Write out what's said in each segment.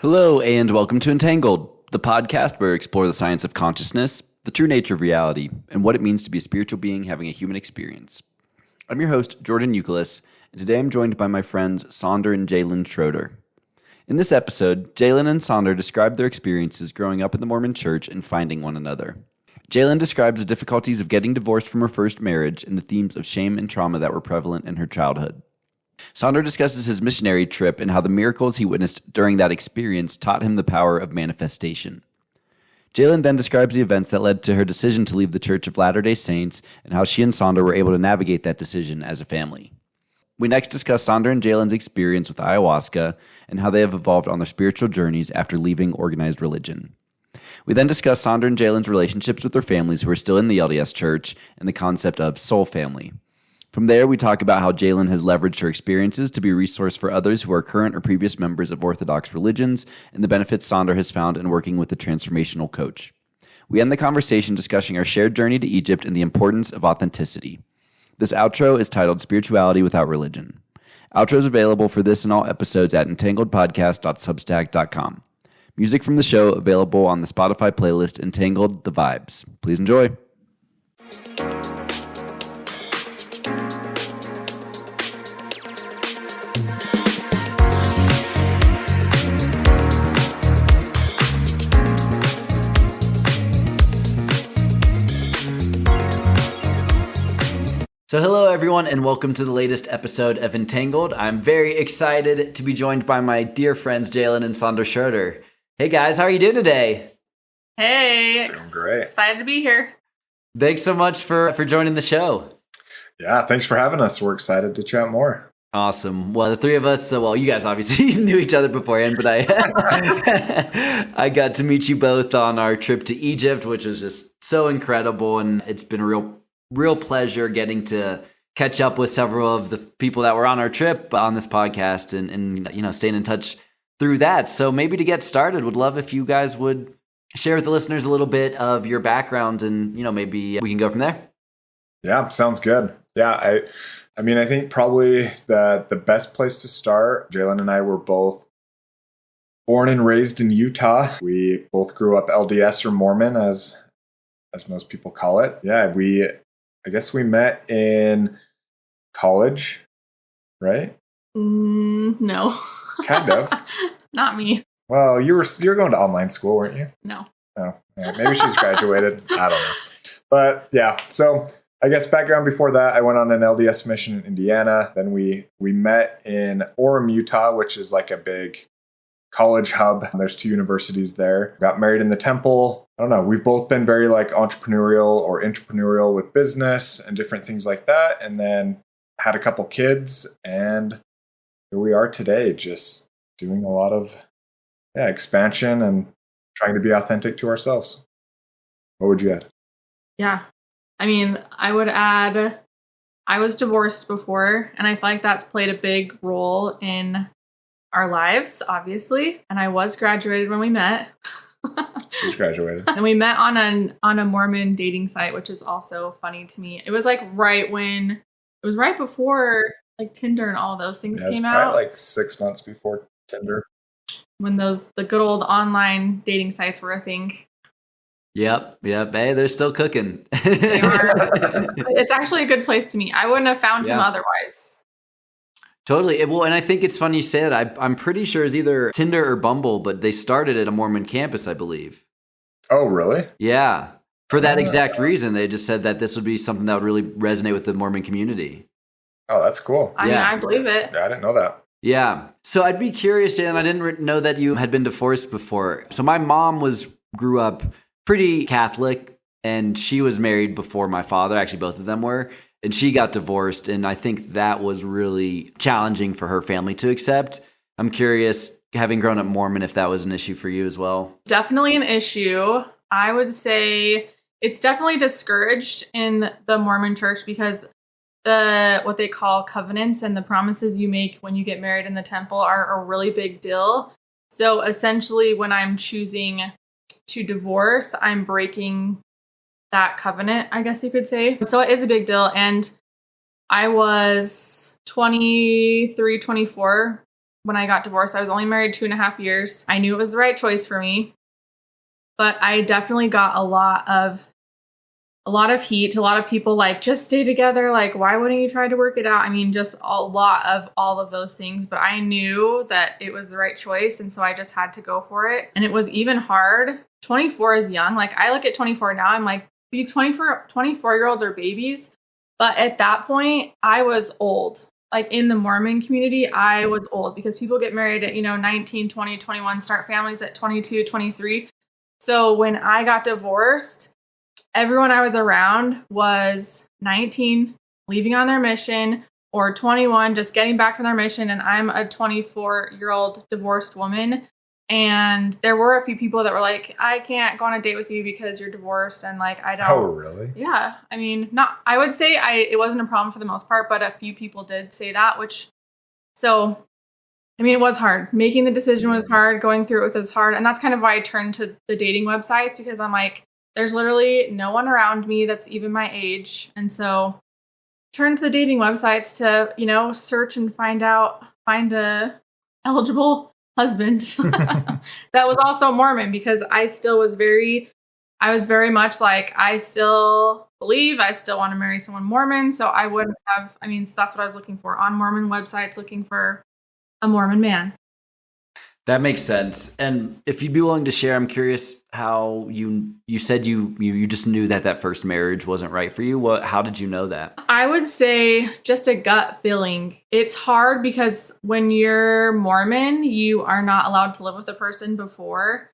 Hello, and welcome to Entangled, the podcast where we explore the science of consciousness, the true nature of reality, and what it means to be a spiritual being having a human experience. I'm your host, Jordan Euclid, and today I'm joined by my friends Saunder and Jalynn Schroeder. In this episode, Jalynn and Saunder describe their experiences growing up in the Mormon Church and finding one another. Jalynn describes the difficulties of getting divorced from her first marriage and the themes of shame and trauma that were prevalent in her childhood. Saunder discusses his missionary trip and how the miracles he witnessed during that experience taught him the power of manifestation. Jalynn then describes the events that led to her decision to leave the Church of Latter-day Saints and how she and Saunder were able to navigate that decision as a family. We next discuss Saunder and Jalynn's experience with ayahuasca and how they have evolved on their spiritual journeys after leaving organized religion. We then discuss Saunder and Jalynn's relationships with their families who are still in the LDS Church and the concept of soul family. From there, we talk about how Jalynn has leveraged her experiences to be a resource for others who are current or previous members of Orthodox religions and the benefits Saunder has found in working with a transformational coach. We end the conversation discussing our shared journey to Egypt and the importance of authenticity. This outro is titled Spirituality Without Religion. Outro is available for this and all episodes at entangledpodcast.substack.com. Music from the show available on the Spotify playlist Entangled The Vibes. Please enjoy. So hello everyone and welcome to the latest episode of Entangled. I'm very excited to be joined by my dear friends Jalynn and Saunder Schroeder. Hey guys, how are you doing today? Hey, Doing great. Excited to be here. Thanks so much for joining the show. Yeah, thanks for having us. We're excited to chat more. Awesome. Well, the three of us, you guys obviously knew each other beforehand, but I got to meet you both on our trip to Egypt, which was just so incredible, and it's been a real pleasure getting to catch up with several of the people that were on our trip on this podcast and staying in touch through that. So maybe to get started, would love if you guys would share with the listeners a little bit of your background and, maybe we can go from there. Yeah, sounds good. Yeah, I mean, I think probably the best place to start, Jalynn and I were both born and raised in Utah. We both grew up LDS or Mormon as most people call it. Yeah, I guess we met in college, right? No. Kind of. Not me. Well, you were going to online school, weren't you? No. Oh, yeah, maybe she's graduated. I don't know. But yeah, so I guess background before that, I went on an LDS mission in Indiana. Then we met in Orem, Utah, which is like a big college hub. There's 2 universities there. Got married in the temple. I don't know. We've both been very like entrepreneurial or intrapreneurial with business and different things like that. And then had a couple kids, and here we are today, just doing a lot of expansion and trying to be authentic to ourselves. What would you add? Yeah. I mean, I would add, I was divorced before, and I feel like that's played a big role in our lives, obviously. And I was graduated when we met. She's graduated. And we met on a Mormon dating site, which is also funny to me. It was like right before like Tinder and all those things came out. Probably like 6 months before Tinder. When the good old online dating sites were a thing. Yep. Hey, they're still cooking. They are. It's actually a good place to meet. I wouldn't have found him otherwise. Totally. Well, and I think it's funny you say that. I'm pretty sure it's either Tinder or Bumble, but they started at a Mormon campus, I believe. Oh, really? Yeah. For that exact reason, they just said that this would be something that would really resonate with the Mormon community. Oh, that's cool. I mean, I believe it. Yeah, I didn't know that. Yeah. So I'd be curious, Dan, I didn't know that you had been divorced before. So my mom grew up pretty Catholic, and she was married before my father. Actually, both of them were. And she got divorced, and I think that was really challenging for her family to accept. I'm curious, having grown up Mormon, if that was an issue for you as well. Definitely an issue. I would say it's definitely discouraged in the Mormon church because what they call covenants and the promises you make when you get married in the temple are a really big deal. So essentially, when I'm choosing to divorce, I'm breaking that covenant, I guess you could say. So it is a big deal. And I was 23, 24 when I got divorced. I was only married 2.5 years. I knew it was the right choice for me, but I definitely got a lot of heat. A lot of people like, just stay together. Like, why wouldn't you try to work it out? I mean, just a lot of all of those things. But I knew that it was the right choice. And so I just had to go for it. And it was even hard. 24 is young. Like, I look at 24 now, I'm like, these 24-year-olds are babies. But at that point, I was old. Like, in the Mormon community, I was old because people get married at, 19, 20, 21, start families at 22, 23. So when I got divorced, everyone I was around was 19, leaving on their mission, or 21, just getting back from their mission. And I'm a 24-year-old divorced woman. And there were a few people that were like, I can't go on a date with you because you're divorced. And like, I don't. Oh, really? Yeah. I mean, I would say it wasn't a problem for the most part, but a few people did say that, it was hard. Making the decision was hard. Going through it was hard. And that's kind of why I turned to the dating websites, because I'm like, there's literally no one around me that's even my age. And so turn to the dating websites to, search and find a eligible husband that was also Mormon, because I was very much like, I still believe, I still want to marry someone Mormon. So I wouldn't have, so that's what I was looking for on Mormon websites, looking for a Mormon man. That makes sense. And if you'd be willing to share, I'm curious how you said you just knew that first marriage wasn't right for you. How did you know that? I would say just a gut feeling. It's hard because when you're Mormon, you are not allowed to live with a person before.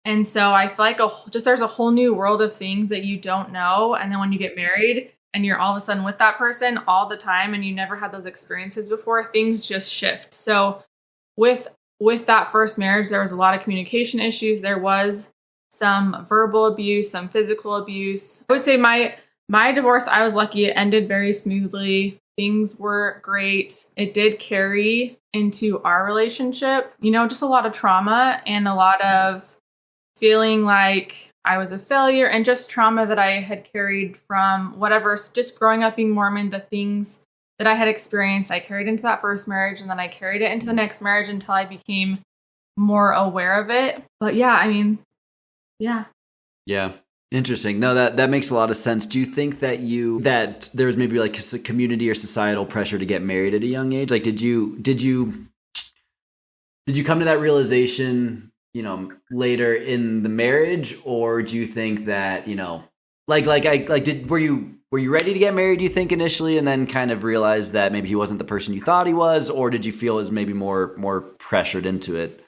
And so I feel like there's a whole new world of things that you don't know. And then when you get married and you're all of a sudden with that person all the time and you never had those experiences before, things just shift. So with that first marriage, there was a lot of communication issues. There was some verbal abuse, some physical abuse. I would say my divorce, I was lucky. It ended very smoothly. Things were great. It did carry into our relationship, just a lot of trauma and a lot of feeling like I was a failure, and just trauma that I had carried from whatever, just growing up being Mormon, the things that I had experienced, I carried into that first marriage, and then I carried it into the next marriage until I became more aware of it. But yeah. Yeah. Interesting. No, that makes a lot of sense. Do you think that there was maybe like a community or societal pressure to get married at a young age? Like, did you come to that realization, later in the marriage, or do you think that, were you ready to get married, do you think, initially, and then kind of realized that maybe he wasn't the person you thought he was? Or did you feel it was maybe more pressured into it?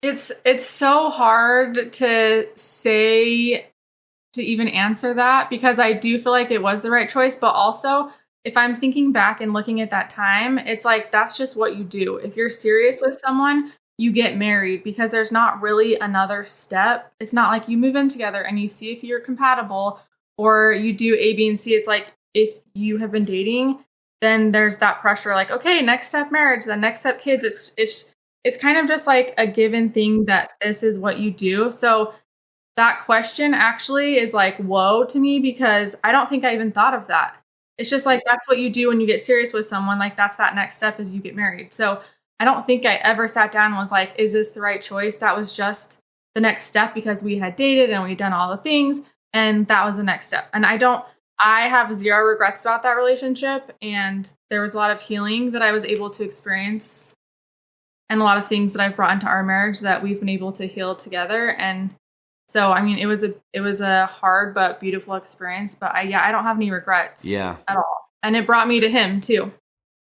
It's so hard to say, to even answer that, because I do feel like it was the right choice. But also, if I'm thinking back and looking at that time, it's like, that's just what you do. If you're serious with someone, you get married, because there's not really another step. It's not like you move in together and you see if you're compatible, or you do A, B, and C. It's like, if you have been dating, then there's that pressure, like, okay, next step marriage, then next step kids. It's kind of just like a given thing that this is what you do. So that question actually is like, whoa to me, because I don't think I even thought of that. It's just like, that's what you do when you get serious with someone. Like, that's that next step, is you get married. So I don't think I ever sat down and was like, is this the right choice? That was just the next step, because we had dated and we'd done all the things. And that was the next step. And I have zero regrets about that relationship. And there was a lot of healing that I was able to experience, and a lot of things that I've brought into our marriage that we've been able to heal together. And so, it was a hard but beautiful experience. But I don't have any regrets at all. And it brought me to him too.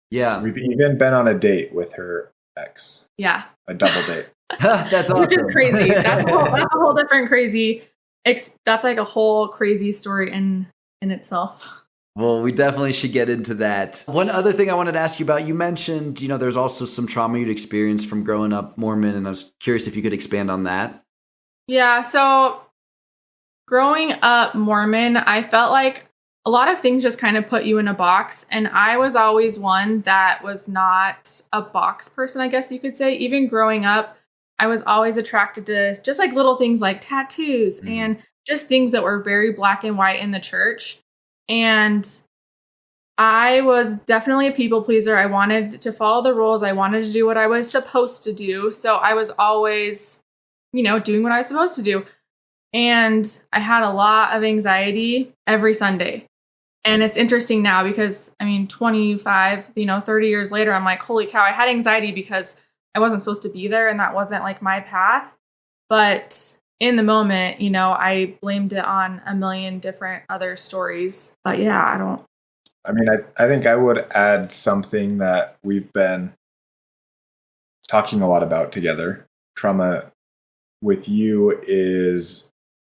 Yeah. We've even been on a date with her ex. Yeah. A double date. That's awesome. Which is crazy. That's a whole different crazy. That's like a whole crazy story in itself. Well, we definitely should get into that. One other thing I wanted to ask you about, you mentioned, there's also some trauma you'd experienced from growing up Mormon, and I was curious if you could expand on that. Yeah, so growing up Mormon, I felt like a lot of things just kind of put you in a box, and I was always one that was not a box person, I guess you could say. Even growing up, I was always attracted to just like little things like tattoos and just things that were very black and white in the church. And I was definitely a people pleaser. I wanted to follow the rules. I wanted to do what I was supposed to do. So I was always, doing what I was supposed to do. And I had a lot of anxiety every Sunday. And it's interesting now because, 25, 30 years later, I'm like, holy cow, I had anxiety because I wasn't supposed to be there and that wasn't like my path. But in the moment, I blamed it on a million different other stories. But yeah, I think I would add something that we've been talking a lot about together. Trauma with you is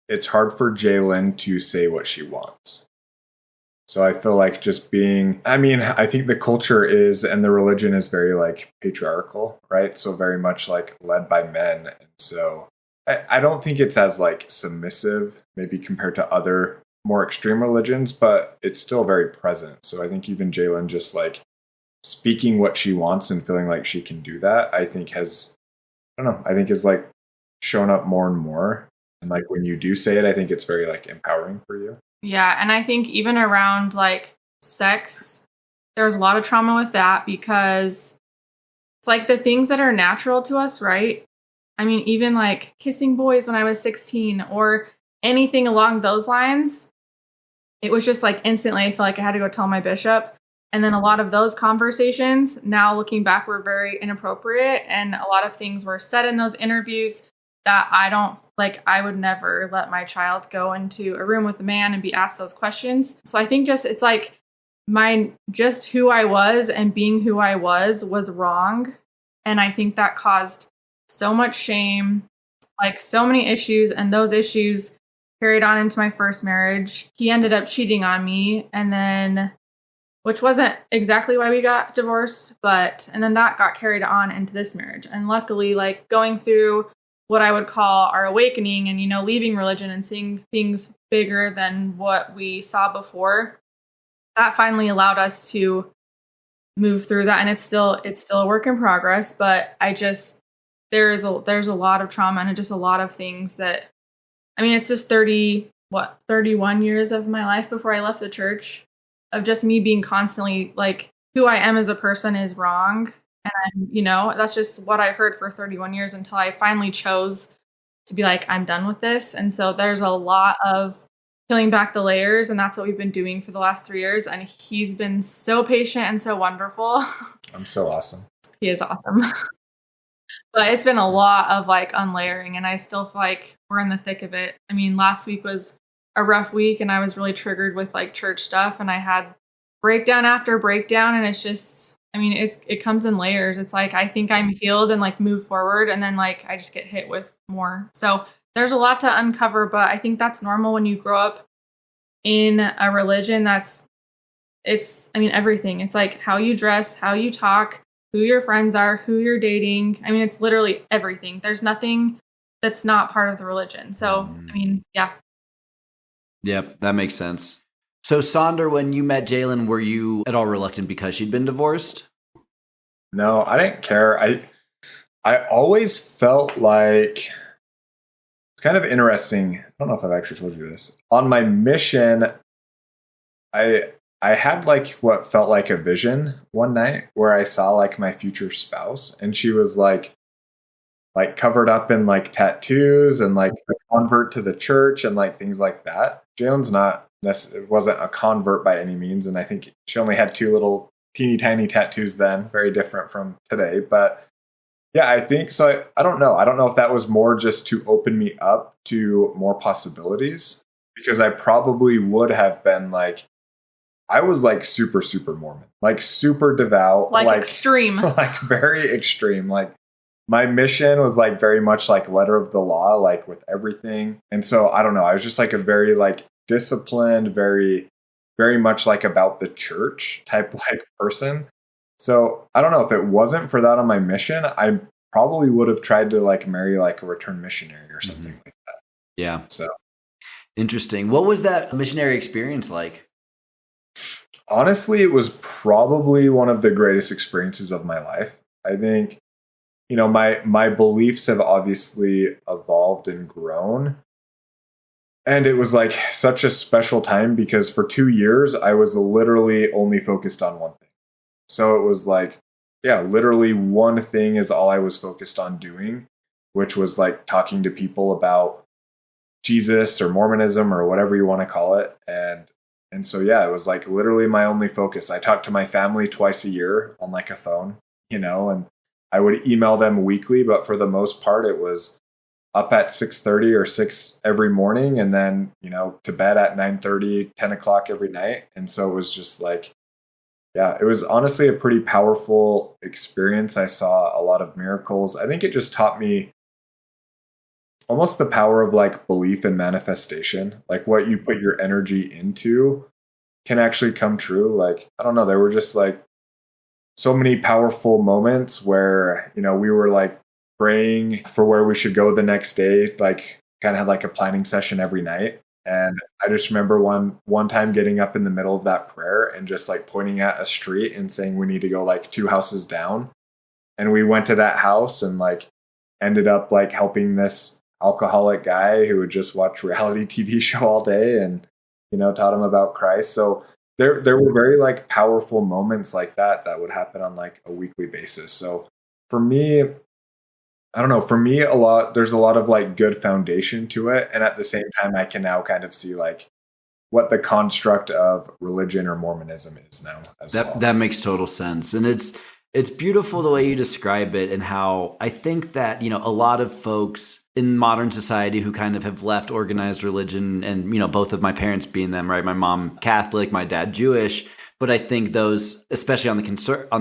it's hard for Jalynn to say what she wants. So I feel like just I think the culture is, and the religion is very like patriarchal, right? So very much like led by men. And so I don't think it's as like submissive, maybe compared to other more extreme religions, but it's still very present. So I think even Jalynn just like speaking what she wants and feeling like she can do that, I think is like shown up more and more. And like when you do say it, I think it's very like empowering for you. Yeah, and I think even around like sex, there's a lot of trauma with that because it's like the things that are natural to us, right? Even like kissing boys when I was 16 or anything along those lines, it was just like instantly I felt like I had to go tell my bishop. And then a lot of those conversations, now looking back, were very inappropriate. And a lot of things were said in those interviews that I would never let my child go into a room with a man and be asked those questions. So I think it's like just who I was and being who I was wrong. And I think that caused so much shame, like so many issues, and those issues carried on into my first marriage. He ended up cheating on me, and then, which wasn't exactly why we got divorced, and then that got carried on into this marriage. And luckily, like going through what I would call our awakening and, leaving religion and seeing things bigger than what we saw before, that finally allowed us to move through that. And it's still a work in progress, but there's a lot of trauma and just a lot of things that, it's just 31 years of my life before I left the church of just me being constantly like, who I am as a person is wrong. And that's just what I heard for 31 years until I finally chose to be like, I'm done with this. And so there's a lot of peeling back the layers. And that's what we've been doing for the last 3 years. And he's been so patient and so wonderful. I'm so awesome. He is awesome. But it's been a lot of like unlayering, and I still feel like we're in the thick of it. Last week was a rough week and I was really triggered with like church stuff, and I had breakdown after breakdown, and it's just, it comes in layers. It's like, I think I'm healed and like move forward, and then like I just get hit with more. So there's a lot to uncover, but I think that's normal when you grow up in a religion it's everything. It's like how you dress, how you talk, who your friends are, who you're dating. It's literally everything. There's nothing that's not part of the religion. So, yeah. Yep, that makes sense. So, Saunder, when you met Jalynn, were you at all reluctant because she'd been divorced? No, I didn't care. I always felt like it's kind of interesting. I don't know if I've actually told you this. On my mission, I had like what felt like a vision one night where I saw like my future spouse, and she was like covered up in like tattoos and like a convert to the church and like things like that. Jalynn's wasn't a convert by any means, and I think she only had 2 little teeny tiny tattoos then, very different from today. But yeah, I think so. I don't know. I don't know if that was more just to open me up to more possibilities, because I probably would have been like, I was like super, super Mormon, like super devout, like extreme, like very extreme. Like my mission was like very much like letter of the law, like with everything. And so I don't know. I was just like a very like disciplined, very, very much like about the church type like person. So I don't know, if it wasn't for that on my mission, I probably would have tried to like marry like a return missionary or something like that. Yeah. So interesting. What was that missionary experience like? Honestly, it was probably one of the greatest experiences of my life. I think, my beliefs have obviously evolved and grown. And it was like such a special time because for 2 years, I was literally only focused on one thing. So it was like, yeah, literally one thing is all I was focused on doing, which was like talking to people about Jesus or Mormonism or whatever you want to call it. And so, yeah, it was like literally my only focus. I talked to my family twice a year on like a phone, and I would email them weekly. But for the most part, it was up at 6:30 or 6 every morning, and then, to bed at 9:30, 10 o'clock every night. And so it was just like, yeah, it was honestly a pretty powerful experience. I saw a lot of miracles. I think it just taught me almost the power of like belief and manifestation. Like what you put your energy into can actually come true. Like, I don't know, there were just like so many powerful moments where, we were like praying for where we should go the next day, like kind of had like a planning session every night. And I just remember one time getting up in the middle of that prayer and just like pointing at a street and saying we need to go like 2 houses down. And we went to that house and like ended up like helping this alcoholic guy who would just watch reality TV show all day and, taught him about Christ. So there were very like powerful moments like that would happen on like a weekly basis. So for me, I don't know, there's a lot of like good foundation to it. And at the same time, I can now kind of see like what the construct of religion or Mormonism is now as well. That makes total sense. And it's beautiful the way you describe it, and how I think that, a lot of folks in modern society who kind of have left organized religion, and, both of my parents being them, right? My mom Catholic, my dad Jewish. But I think those, especially on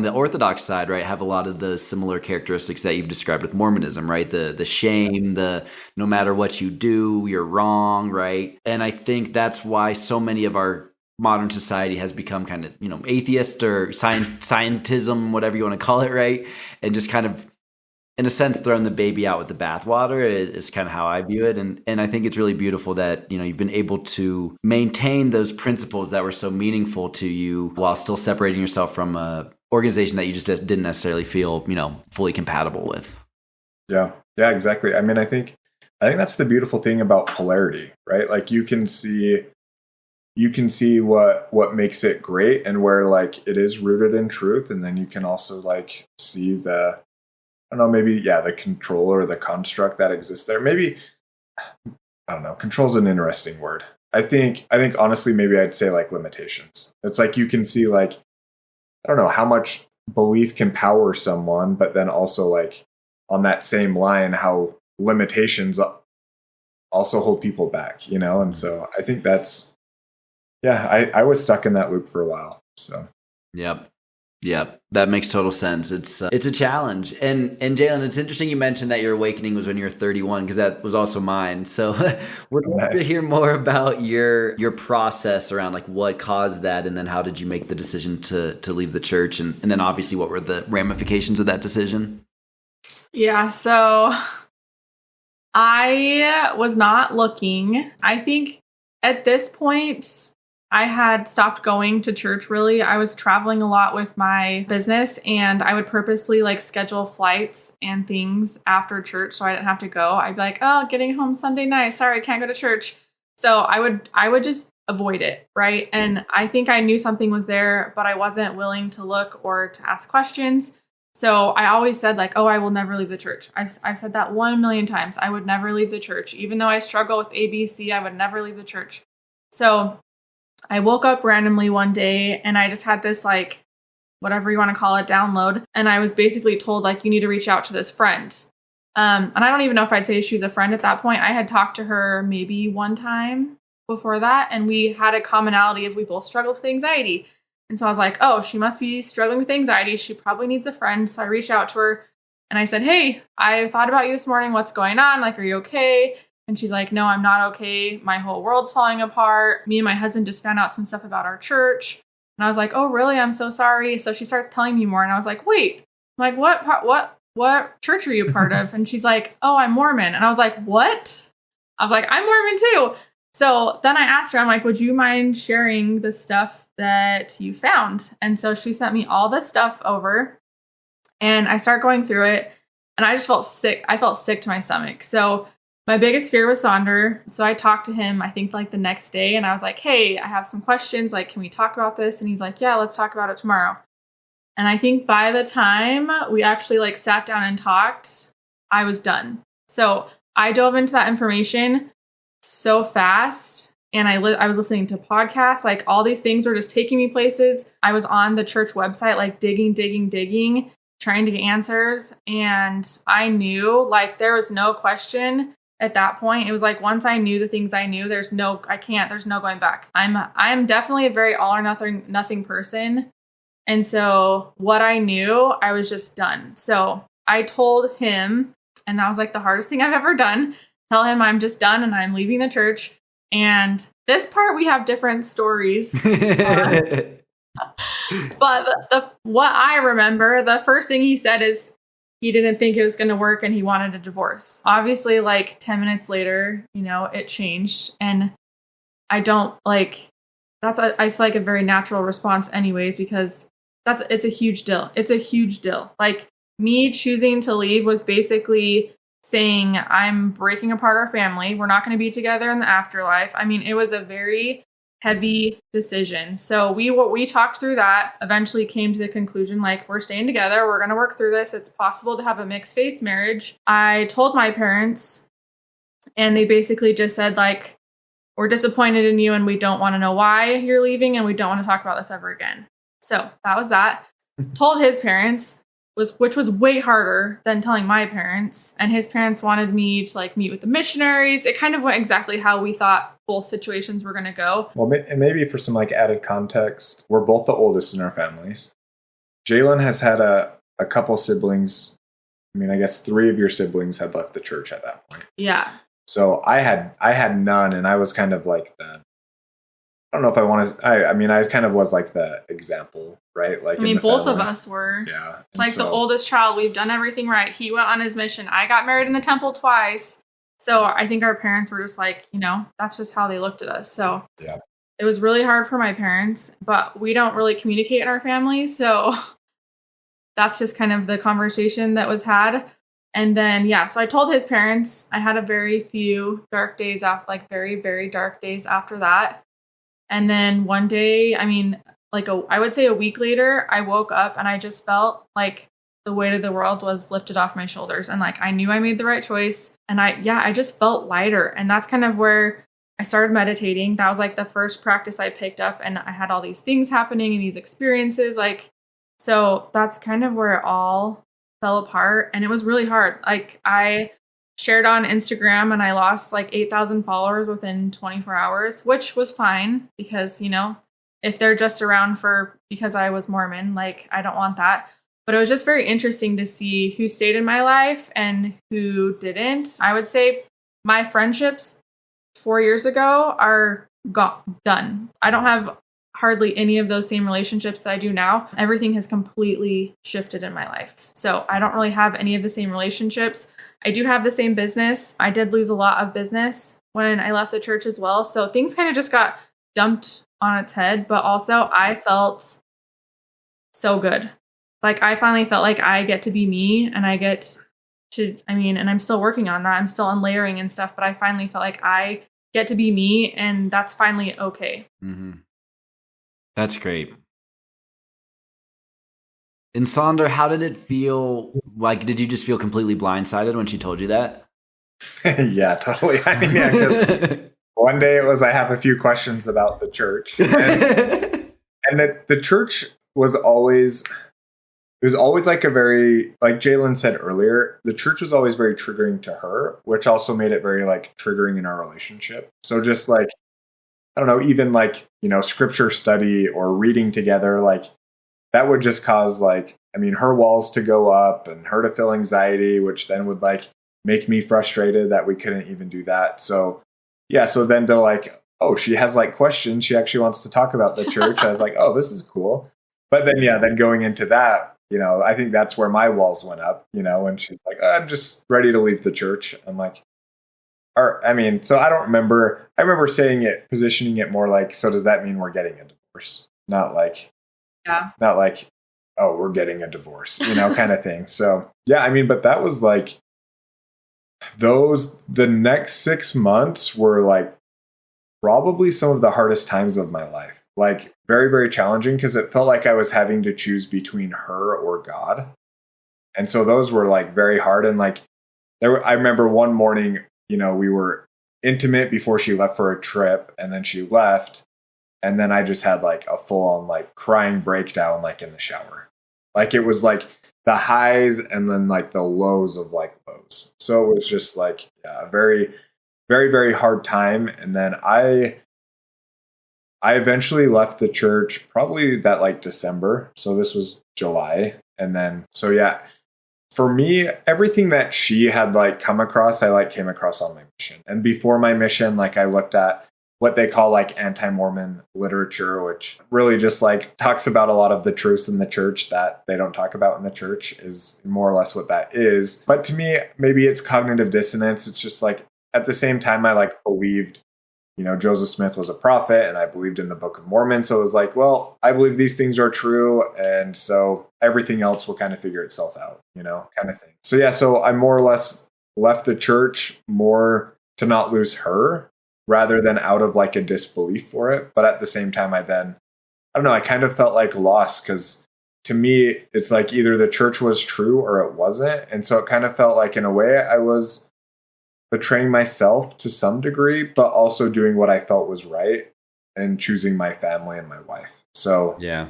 the Orthodox side, right, have a lot of the similar characteristics that you've described with Mormonism, right? The shame, the no matter what you do, you're wrong, right? And I think that's why so many of our modern society has become kind of, atheist or scientism, whatever you want to call it, right? And just kind of, in a sense, thrown the baby out with the bathwater is kind of how I view it. And I think it's really beautiful that, you've been able to maintain those principles that were so meaningful to you while still separating yourself from a organization that you just didn't necessarily feel, fully compatible with. Yeah. Yeah, exactly. I mean, I think that's the beautiful thing about polarity, right? Like you can see what makes it great and where like it is rooted in truth. And then you can also like see the control or the construct that exists there. Maybe, I don't know, control is an interesting word. I think honestly, maybe I'd say like limitations. It's like you can see like, I don't know how much belief can power someone, but then also like on that same line, how limitations also hold people back, And so I think that's, I was stuck in that loop for a while. So. Yep. Yeah, that makes total sense. It's a challenge. And Jalynn, it's interesting you mentioned that your awakening was when you were 31, because that was also mine. So would love to hear more about your process around like what caused that, and then how did you make the decision to leave the church, and then obviously what were the ramifications of that decision? Yeah, so I was not looking. I think at this point I had stopped going to church, really. I was traveling a lot with my business, and I would purposely like schedule flights and things after church so I didn't have to go. I'd be like, oh, getting home Sunday night. Sorry, I can't go to church. So I would just avoid it, right? And I think I knew something was there, but I wasn't willing to look or to ask questions. So I always said like, oh, I will never leave the church. I've said that 1 million times. I would never leave the church. Even though I struggle with ABC, I would never leave the church. So I woke up randomly one day and I just had this like, whatever you want to call it, download. And I was basically told like, you need to reach out to this friend. And I don't even know if I'd say she's a friend at that point. I had talked to her maybe one time before that. And we had a commonality of we both struggled with anxiety. And so I was like, oh, she must be struggling with anxiety. She probably needs a friend. So I reached out to her and I said, hey, I thought about you this morning. What's going on? Like, are you okay? And she's like, no, I'm not okay. My whole world's falling apart. Me and my husband just found out some stuff about our church. And I was like, oh, really? I'm so sorry. So she starts telling me more. And I was like, wait, I'm like, what church are you a part of? And she's like, oh, I'm Mormon. And I was like, what? I was like, I'm Mormon too. So then I asked her, I'm like, would you mind sharing the stuff that you found? And so she sent me all this stuff over and I start going through it and I just felt sick. I felt sick to my stomach. So my biggest fear was Saunder. So I talked to him, I think like the next day, and I was like, hey, I have some questions. Like, can we talk about this? And he's like, yeah, let's talk about it tomorrow. And I think by the time we actually like sat down and talked, I was done. So I dove into that information so fast. And I was listening to podcasts, like all these things were just taking me places. I was on the church website, like digging, trying to get answers. And I knew like there was no question at that point. It was like, once I knew the things I knew, there's no going back. I'm definitely a very all or nothing person. And so what I knew, I was just done. So I told him, and that was like the hardest thing I've ever done. Tell him I'm just done and I'm leaving the church. And this part, we have different stories. But what I remember, the first thing he said is he didn't think it was going to work and he wanted a divorce. Obviously, like 10 minutes later, it changed. And I don't like, I feel like a very natural response anyways, because it's a huge deal. It's a huge deal. Like me choosing to leave was basically saying I'm breaking apart our family. We're not going to be together in the afterlife. I mean, it was a very heavy decision. So we talked through that, eventually came to the conclusion, like, we're staying together. We're going to work through this. It's possible to have a mixed faith marriage. I told my parents and they basically just said, like, we're disappointed in you and we don't want to know why you're leaving and we don't want to talk about this ever again. So that was that. Told his parents, which was way harder than telling my parents. And his parents wanted me to like meet with the missionaries. It kind of went exactly how we thought both situations were going to go. Well, and maybe for some like added context, we're both the oldest in our families. Jalynn has had a couple siblings. I mean, I guess 3 of your siblings had left the church at that point. Yeah. So I had none, and I was kind of like I don't know if I want to. I mean, I kind of was like the example, right? Like, I mean, both of us were. Yeah, it's like the oldest child. We've done everything right. He went on his mission. I got married in the temple twice. So I think our parents were just like, that's just how they looked at us. So yeah, it was really hard for my parents, but we don't really communicate in our family. So that's just kind of the conversation that was had. And then, so I told his parents. I had a very few dark days after, like very, very dark days after that. And then one day, I mean, I would say a week later, I woke up and I just felt like the weight of the world was lifted off my shoulders. And like, I knew I made the right choice. And I just felt lighter. And that's kind of where I started meditating. That was like the first practice I picked up. And I had all these things happening and these experiences. Like, so that's kind of where it all fell apart. And it was really hard. Like, I shared on Instagram and I lost like 8,000 followers within 24 hours, which was fine because, if they're just around because I was Mormon, like, I don't want that. But it was just very interesting to see who stayed in my life and who didn't. I would say my friendships 4 years ago are done. I don't have hardly any of those same relationships that I do now. Everything has completely shifted in my life. So I don't really have any of the same relationships. I do have the same business. I did lose a lot of business when I left the church as well. So things kind of just got dumped on its head. But also I felt so good. Like, I finally felt like I get to be me and I get to, and I'm still working on that. I'm still unlayering and stuff, but I finally felt like I get to be me and that's finally okay. Mm-hmm. That's great. And Saunder, how did it feel? Like, did you just feel completely blindsided when she told you that? Yeah, totally. I mean, yeah, because one day it was, I have a few questions about the church. And the church was always, it was always like a very, like Jalynn said earlier, the church was always very triggering to her, which also made it very like triggering in our relationship. So just like, I don't know, even like, scripture study or reading together, like that would just cause like, her walls to go up and her to feel anxiety, which then would like make me frustrated that we couldn't even do that. So yeah, so then to like, oh, she has like questions. She actually wants to talk about the church. I was like, oh, this is cool. But then, then going into that, I think that's where my walls went up, when she's like, oh, I'm just ready to leave the church. I'm like, so I don't remember. I remember positioning it more like, so does that mean we're getting a divorce? Not like, oh, we're getting a divorce, kind of thing. So yeah, but that was like, the next 6 months were like probably some of the hardest times of my life. Like very, very challenging because it felt like I was having to choose between her or God. And so those were like very hard. And like I remember one morning, we were intimate before she left for a trip, and then she left. And then I just had like a full on like crying breakdown, like in the shower. Like it was like the highs and then like the lows of like lows. So it was just like a very, very, very hard time. And then I eventually left the church probably that like December. So this was July. And then, so yeah, for me, everything that she had like come across, I like came across on my mission. And before my mission, like I looked at what they call like anti-Mormon literature, which really just like talks about a lot of the truths in the church that they don't talk about in the church, is more or less what that is. But to me, maybe it's cognitive dissonance. It's just like at the same time, I like believed, Joseph Smith was a prophet and I believed in the Book of Mormon. So it was like, well, I believe these things are true. And so everything else will kind of figure itself out, kind of thing. So yeah, so I more or less left the church more to not lose her rather than out of like a disbelief for it. But at the same time, I don't know, I kind of felt like lost because to me, it's like either the church was true or it wasn't. And so it kind of felt like in a way I was betraying myself to some degree, but also doing what I felt was right and choosing my family and my wife. So yeah.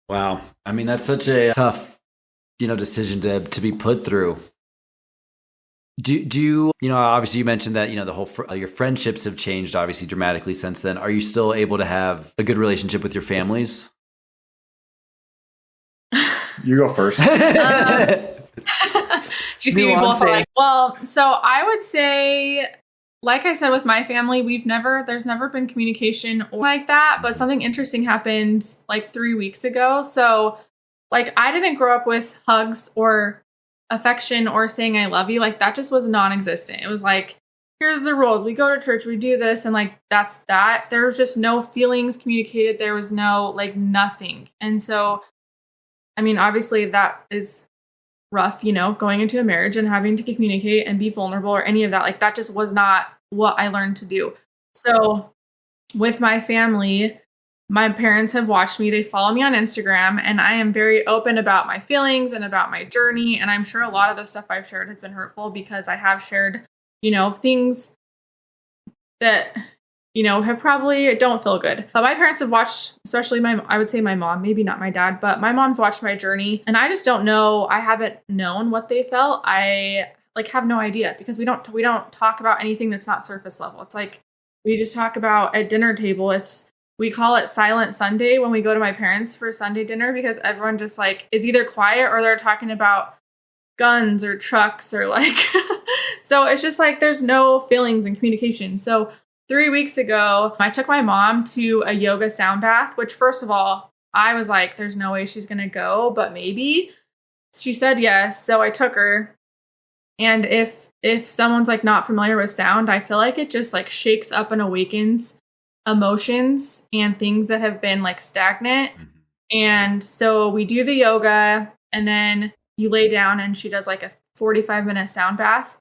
Wow. I mean, that's such a tough, decision to be put through. Do you, obviously you mentioned that, the whole, your friendships have changed obviously dramatically since then. Are you still able to have a good relationship with your families? You go first. Do you see me both like, well, so I would say, like I said, with my family, there's never been communication like that, but something interesting happened like 3 weeks ago. So like, I didn't grow up with hugs or affection or saying I love you. Like that just was non-existent. It was like, here's the rules. We go to church, we do this. And like, that's that. There was just no feelings communicated. There was no like nothing. And so, I mean, obviously that is rough, going into a marriage and having to communicate and be vulnerable or any of that. Like that just was not what I learned to do. So with my family, my parents have watched me. They follow me on Instagram, and I am very open about my feelings and about my journey. And I'm sure a lot of the stuff I've shared has been hurtful because I have shared, things that, have probably don't feel good. But my parents have watched, especially I would say my mom, maybe not my dad, but my mom's watched my journey. And I just don't know. I haven't known what they felt. I like have no idea because we don't talk about anything that's not surface level. It's like we just talk about at dinner table. We call it Silent Sunday when we go to my parents for Sunday dinner because everyone just like is either quiet or they're talking about guns or trucks or like, so it's just like there's no feelings and communication. So 3 weeks ago, I took my mom to a yoga sound bath, which first of all, I was like, there's no way she's going to go, but maybe. She said yes. So I took her. And if someone's like not familiar with sound, I feel like it just like shakes up and awakens emotions and things that have been like stagnant. And so we do the yoga and then you lay down and she does like a 45-minute sound bath.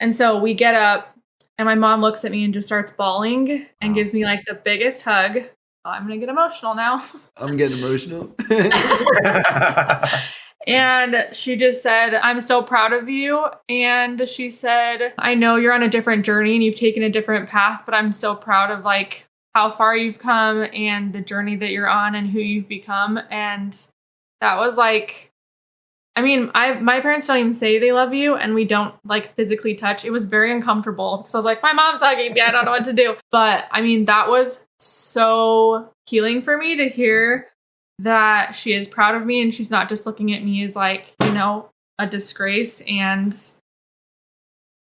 And so we get up and my mom looks at me and just starts bawling and gives me like the biggest hug. Oh, I'm going to get emotional now. I'm getting emotional. And she just said, I'm so proud of you. And she said, I know you're on a different journey and you've taken a different path, but I'm so proud of like how far you've come and the journey that you're on and who you've become. And that was like, I mean, my parents don't even say they love you and we don't like physically touch. It was very uncomfortable. So I was like, my mom's hugging me. I don't know what to do. But I mean, that was so healing for me to hear that she is proud of me and she's not just looking at me as like, a disgrace and,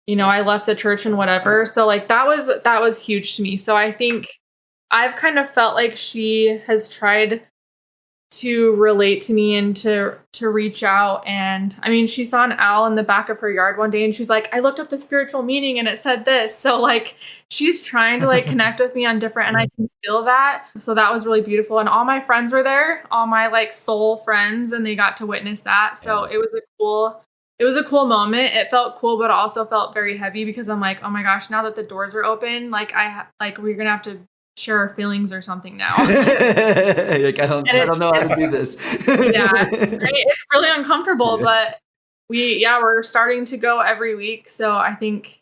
I left the church and whatever. So like that was huge to me. So I think I've kind of felt like she has tried to relate to me and to reach out. And I mean, she saw an owl in the back of her yard one day and she's like, I looked up the spiritual meaning and it said this. So like, she's trying to like connect with me on different, and I can feel that. So that was really beautiful. And all my friends were there, all my like soul friends, and they got to witness that. So it was a cool it was a cool moment. It felt cool, but it also felt very heavy because I'm like, oh my gosh, now that the doors are open, like we're gonna have to share our feelings or something now. Like I don't know how to do this. Yeah, it's really uncomfortable, but we're starting to go every week. So I think,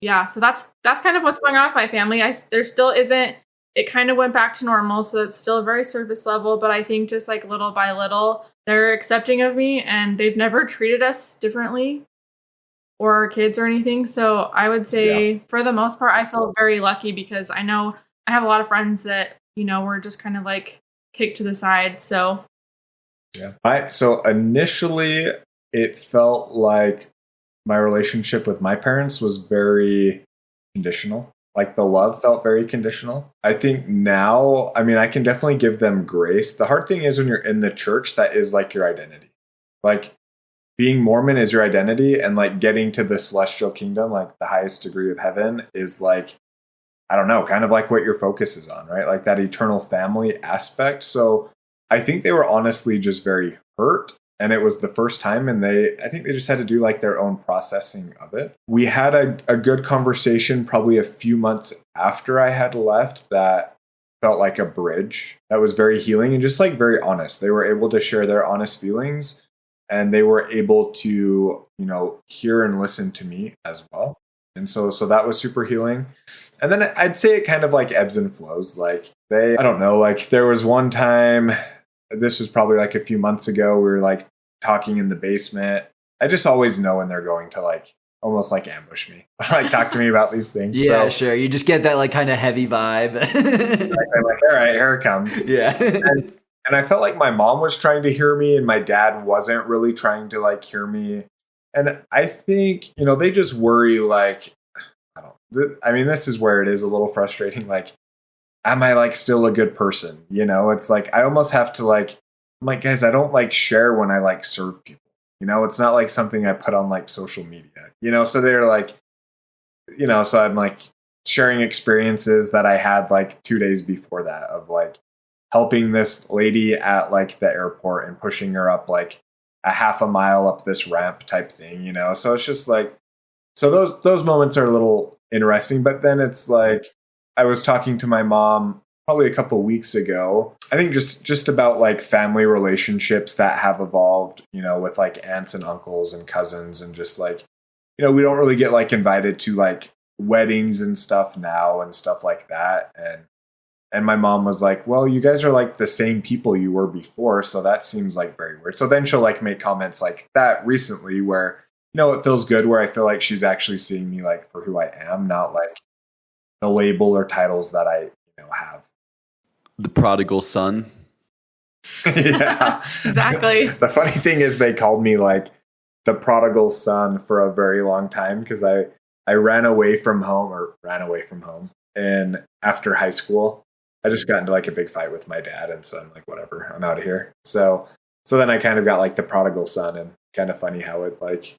so that's kind of what's going on with my family. There still isn't. It kind of went back to normal, so it's still very surface level. But I think just like little by little, they're accepting of me, and they've never treated us differently or our kids or anything. So I would say, for the most part, I feel very lucky because I know I have a lot of friends that were just kind of like kicked to the side. So So initially, it felt like my relationship with my parents was very conditional. Like the love felt very conditional. I think now, I mean, I can definitely give them grace. The hard thing is when you're in the church, that is like your identity. Like being Mormon is your identity, and like getting to the celestial kingdom, like the highest degree of heaven, is like, I don't know, kind of like what your focus is on, right? Like that eternal family aspect. So I think they were honestly just very hurt. And it was the first time, and I think they just had to do like their own processing of it. We had a good conversation probably a few months after I had left that felt like a bridge that was very healing and just like very honest. They were able to share their honest feelings, and they were able to, hear and listen to me as well. And so that was super healing. And then I'd say it kind of like ebbs and flows. Like I don't know, like there was one time, this was probably like a few months ago, we were like talking in the basement. I just always know when they're going to like almost like ambush me, like talk to me about these things. Yeah, so, sure. You just get that like kind of heavy vibe. I'm like, all right, here it comes. Yeah. And I felt like my mom was trying to hear me, and my dad wasn't really trying to like hear me. And I think, they just worry like, this is where it is a little frustrating. Like, am I like still a good person? It's like, I almost have to like, I'm like, guys, I don't like share when I like serve people. It's not like something I put on like social media, so they're like, so I'm like sharing experiences that I had like 2 days before that of like helping this lady at like the airport and pushing her up like a half a mile up this ramp type thing, so it's just like, so those moments are a little interesting, but then it's like, I was talking to my mom probably a couple weeks ago. I think just about like family relationships that have evolved, with like aunts and uncles and cousins, and just like, we don't really get like invited to like weddings and stuff now and stuff like that. And my mom was like, well, you guys are like the same people you were before, so that seems like very weird. So then she'll like make comments like that recently where, it feels good, where I feel like she's actually seeing me like for who I am, not like the label or titles that I have. The prodigal son. Yeah, exactly. The funny thing is they called me like the prodigal son for a very long time because I ran away from home, and after high school I just got into like a big fight with my dad, and so I'm like, whatever, I'm out of here. So then I kind of got like the prodigal son, and kind of funny how it like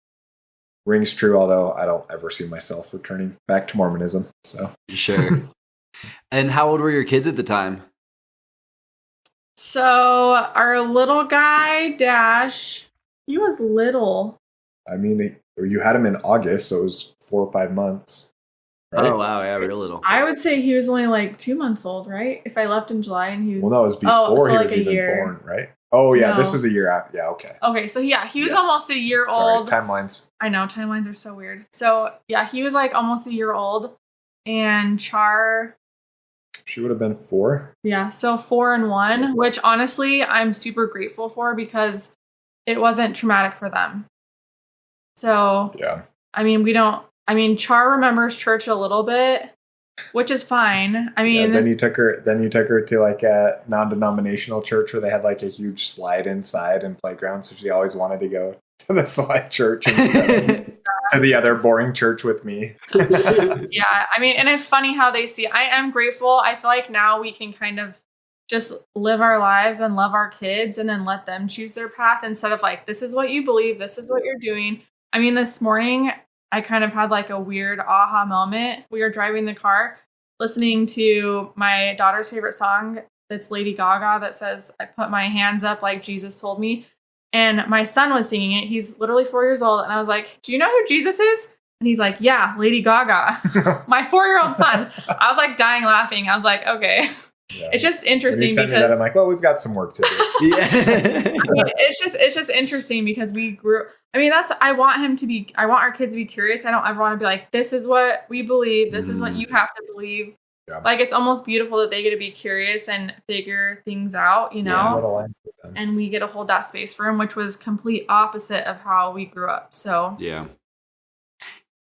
rings true, although I don't ever see myself returning back to Mormonism. So sure. And how old were your kids at the time? So our little guy, Dash, he was little. I mean, you had him in August, so it was 4 or 5 months. Right? Oh, wow. Yeah, real little. I would say he was only like 2 months old, right? If I left in July and he was... Well, no, it was before he was even born, right? Oh, yeah, no. This was a year after. Yeah, okay. Okay, so yeah, he was almost a year old. Timelines. I know, timelines are so weird. So yeah, he was like almost a year old. And Char... She would have been 4. Yeah, so 4 and 1, which honestly, I'm super grateful for because it wasn't traumatic for them. So, yeah. Char remembers church a little bit, which is fine. Then you took her to like a non-denominational church where they had like a huge slide inside and playground. So she always wanted to go to the slide church instead of to the other boring church with me. Yeah. And it's funny how they see, I am grateful. I feel like now we can kind of just live our lives and love our kids and then let them choose their path instead of like, this is what you believe. This is what you're doing. This morning, I kind of had like a weird aha moment. We were driving the car, listening to my daughter's favorite song. That's Lady Gaga that says, I put my hands up like Jesus told me. And my son was singing it. He's literally 4 years old. And I was like, do you know who Jesus is? And he's like, yeah, Lady Gaga. My 4-year-old son. I was like dying laughing. I was like, okay. Yeah. It's just interesting because because I'm like, well, we've got some work to do. Yeah. I mean, it's just interesting because we grew. I mean, I want our kids to be curious. I don't ever want to be like, this is what we believe. This is what you have to believe. Yeah. Like, it's almost beautiful that they get to be curious and figure things out, What know? aligns with them. And we get to hold that space for them, which was complete opposite of how we grew up. So Yeah.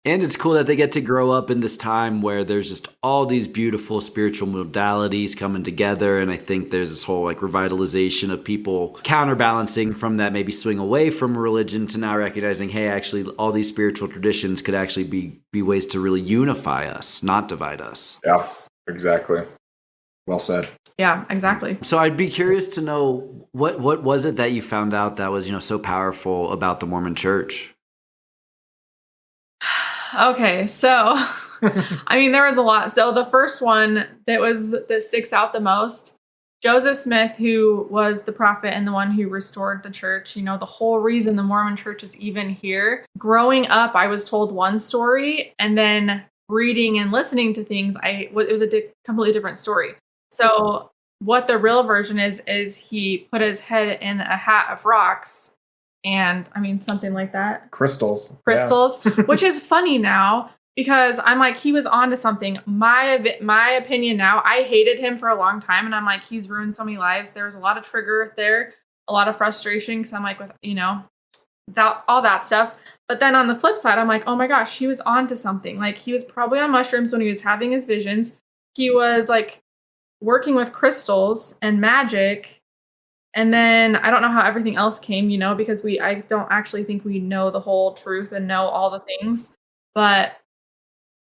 And it's cool that they get to grow up in this time where there's just all these beautiful spiritual modalities coming together. And I think there's this whole like revitalization of people counterbalancing from that, maybe swing away from religion to now recognizing, hey, actually all these spiritual traditions could actually be ways to really unify us, not divide us. Yeah, exactly. Well said. yeah, exactly. So I'd be curious to know what was it that you found out that was, so powerful about the Mormon Church? Okay, so I mean, there was a lot. So the first one that sticks out the most, Joseph Smith, who was the prophet and the one who restored the church, the whole reason the Mormon Church is even here. Growing up, I was told one story, and then reading and listening to things, it was a completely different story. So what the real version is he put his head in a hat of rocks. And I mean, something like that. Crystals, yeah. Which is funny now because I'm like, he was onto something. My opinion now, I hated him for a long time. And I'm like, he's ruined so many lives. There was a lot of trigger there, a lot of frustration. Cause I'm like, with, all that stuff. But then on the flip side, I'm like, oh my gosh, he was onto something. Like he was probably on mushrooms when he was having his visions. He was like working with crystals and magic. And then I don't know how everything else came, because I don't actually think we know the whole truth and know all the things. But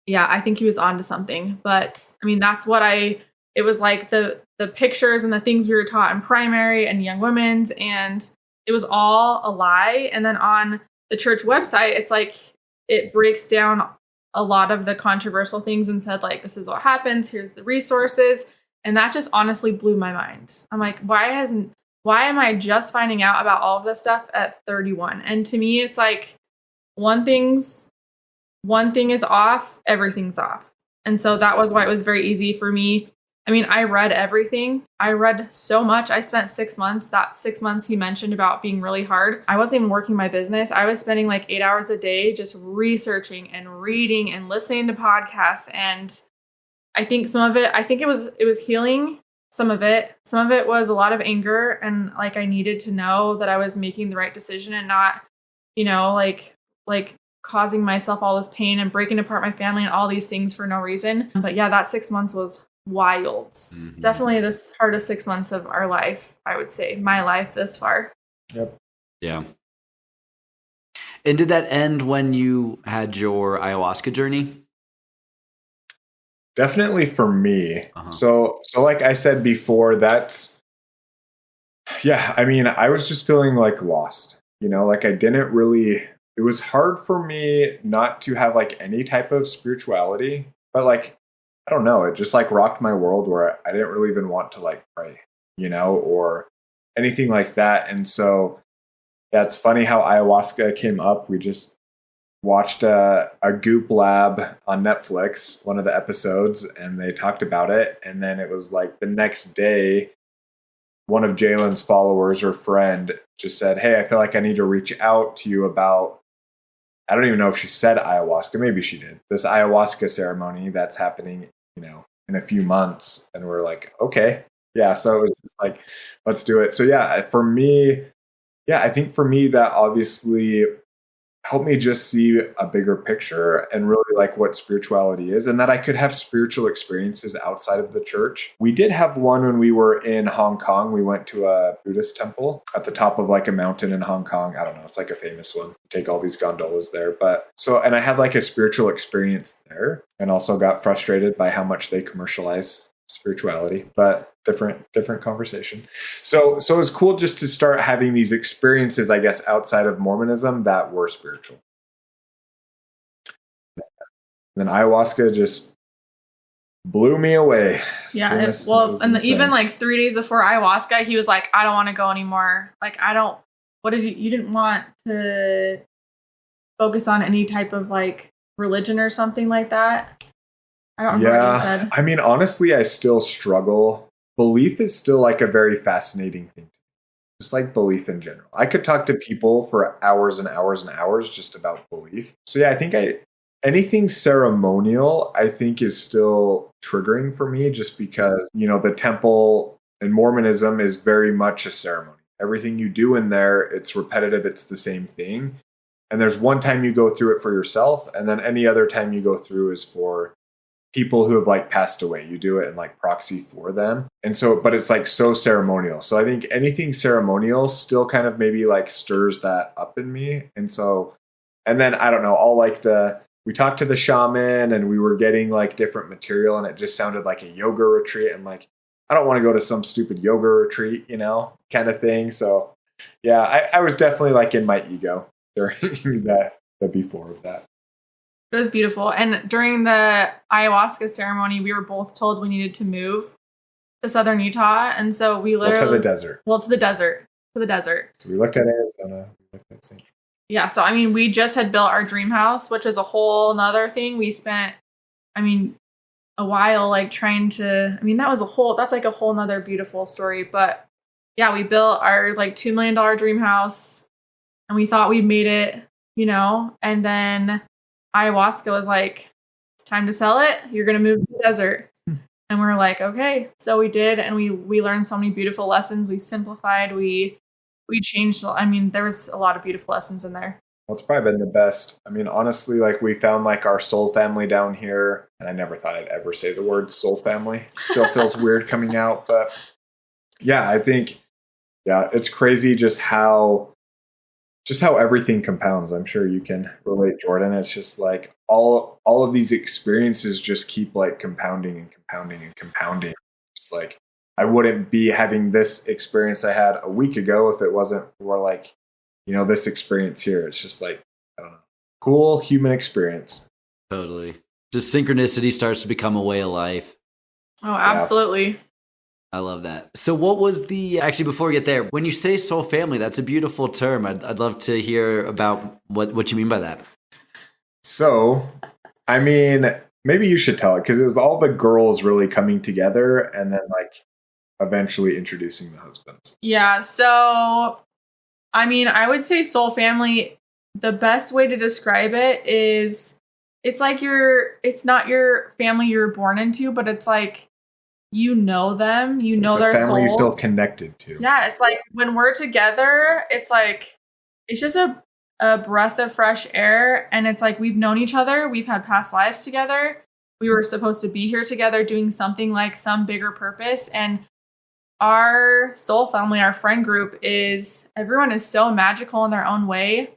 yeah, I think he was onto something. But I mean, that's what it was like the pictures and the things we were taught in primary and young women's, and it was all a lie. And then on the church website, it's like it breaks down a lot of the controversial things and said like, this is what happens. Here's the resources. And that just honestly blew my mind. I'm like, why am I just finding out about all of this stuff at 31? And to me, it's like one thing is off, everything's off. And so that was why it was very easy for me. I mean, I read everything. I read so much. I spent 6 months. That 6 months he mentioned about being really hard. I wasn't even working my business. I was spending like 8 hours a day just researching and reading and listening to podcasts. And I think it was healing. Some of it was a lot of anger, and like I needed to know that I was making the right decision and not, like causing myself all this pain and breaking apart my family and all these things for no reason. But yeah, that 6 months was wild. Mm-hmm. Definitely the hardest 6 months of our life, I would say, my life this far. Yep. Yeah. And did that end when you had your ayahuasca journey? Definitely for me. Uh-huh. So like I said before, I was just feeling like lost, like I didn't really, it was hard for me not to have like any type of spirituality, but like, I don't know, it just like rocked my world where I didn't really even want to like pray, or anything like that. And so yeah, it's funny how ayahuasca came up. We just watched a Goop Lab on Netflix, one of the episodes, and they talked about it. And then it was like the next day, one of Jalynn's followers or friend just said, hey, I feel like I need to reach out to you about, I don't even know if she said ayahuasca, maybe she did, this ayahuasca ceremony that's happening, in a few months. And we're like, okay. Yeah. So it was just like, let's do it. So yeah, for me, I think for me that obviously helped me just see a bigger picture and really like what spirituality is, and that I could have spiritual experiences outside of the church. We did have one when we were in Hong Kong. We went to a Buddhist temple at the top of like a mountain in Hong Kong. I don't know. It's like a famous one. Take all these gondolas there. And I had like a spiritual experience there, and also got frustrated by how much they commercialize spirituality, but different conversation. So it was cool just to start having these experiences, I guess, outside of Mormonism that were spiritual. And then ayahuasca just blew me away. Yeah. Even like 3 days before ayahuasca, he was like, I don't want to go anymore. Like, I don't what did you didn't want to focus on any type of like religion or something like that? I don't remember what you said. I mean, honestly, I still struggle. Belief is still like a very fascinating thing to me. Just like belief in general. I could talk to people for hours and hours and hours just about belief. So yeah, I think anything ceremonial, I think is still triggering for me just because, you know, the temple and Mormonism is very much a ceremony. Everything you do in there, it's repetitive, it's the same thing. And there's one time you go through it for yourself, and then any other time you go through is for people who have like passed away. You do it in like proxy for them. And so, but it's like so ceremonial. So I think anything ceremonial still kind of maybe like stirs that up in me. And so, and then I don't know, we talked to the shaman and we were getting like different material and it just sounded like a yoga retreat. I'm like, I don't want to go to some stupid yoga retreat, you know, kind of thing. So yeah, I was definitely like in my ego during the before of that. It was beautiful. And during the ayahuasca ceremony, we were both told we needed to move to southern Utah. And so we literally... to the desert. To the desert. So we looked at Arizona. We looked at St. Yeah. So, I mean, we just had built our dream house, which was a whole nother thing. We spent, I mean, a while like trying to... I mean, that's like a whole nother beautiful story. But yeah, we built our like $2 million dream house and we thought we made it, you know, and then ayahuasca was like, it's time to sell it. You're going to move to the desert. And we're like, okay. So we did. And we learned so many beautiful lessons. We simplified. We changed. I mean, there was a lot of beautiful lessons in there. Well, it's probably been the best. I mean, honestly, like we found like our soul family down here. And I never thought I'd ever say the word soul family. Still feels weird coming out. But yeah, I think, it's crazy just how everything compounds. I'm sure you can relate, Jordan. It's just like all of these experiences just keep like compounding and compounding and compounding. It's like I wouldn't be having this experience I had a week ago if it wasn't for like, you know, this experience here. It's just like, I don't know, cool human experience. Totally. Just synchronicity starts to become a way of life. Oh, absolutely. Yeah. I love that. So what was actually before we get there, when you say soul family, that's a beautiful term. I'd love to hear about what you mean by that. So, I mean, maybe you should tell it because it was all the girls really coming together and then like eventually introducing the husbands. Yeah. So, I mean, I would say soul family, the best way to describe it is it's like it's not your family you were born into, but it's like, you know them, you know their family souls. You feel connected to. Yeah, it's like when we're together, it's like it's just a breath of fresh air, and it's like we've known each other, we've had past lives together, we were supposed to be here together doing something like some bigger purpose, and our soul family, our friend group everyone is so magical in their own way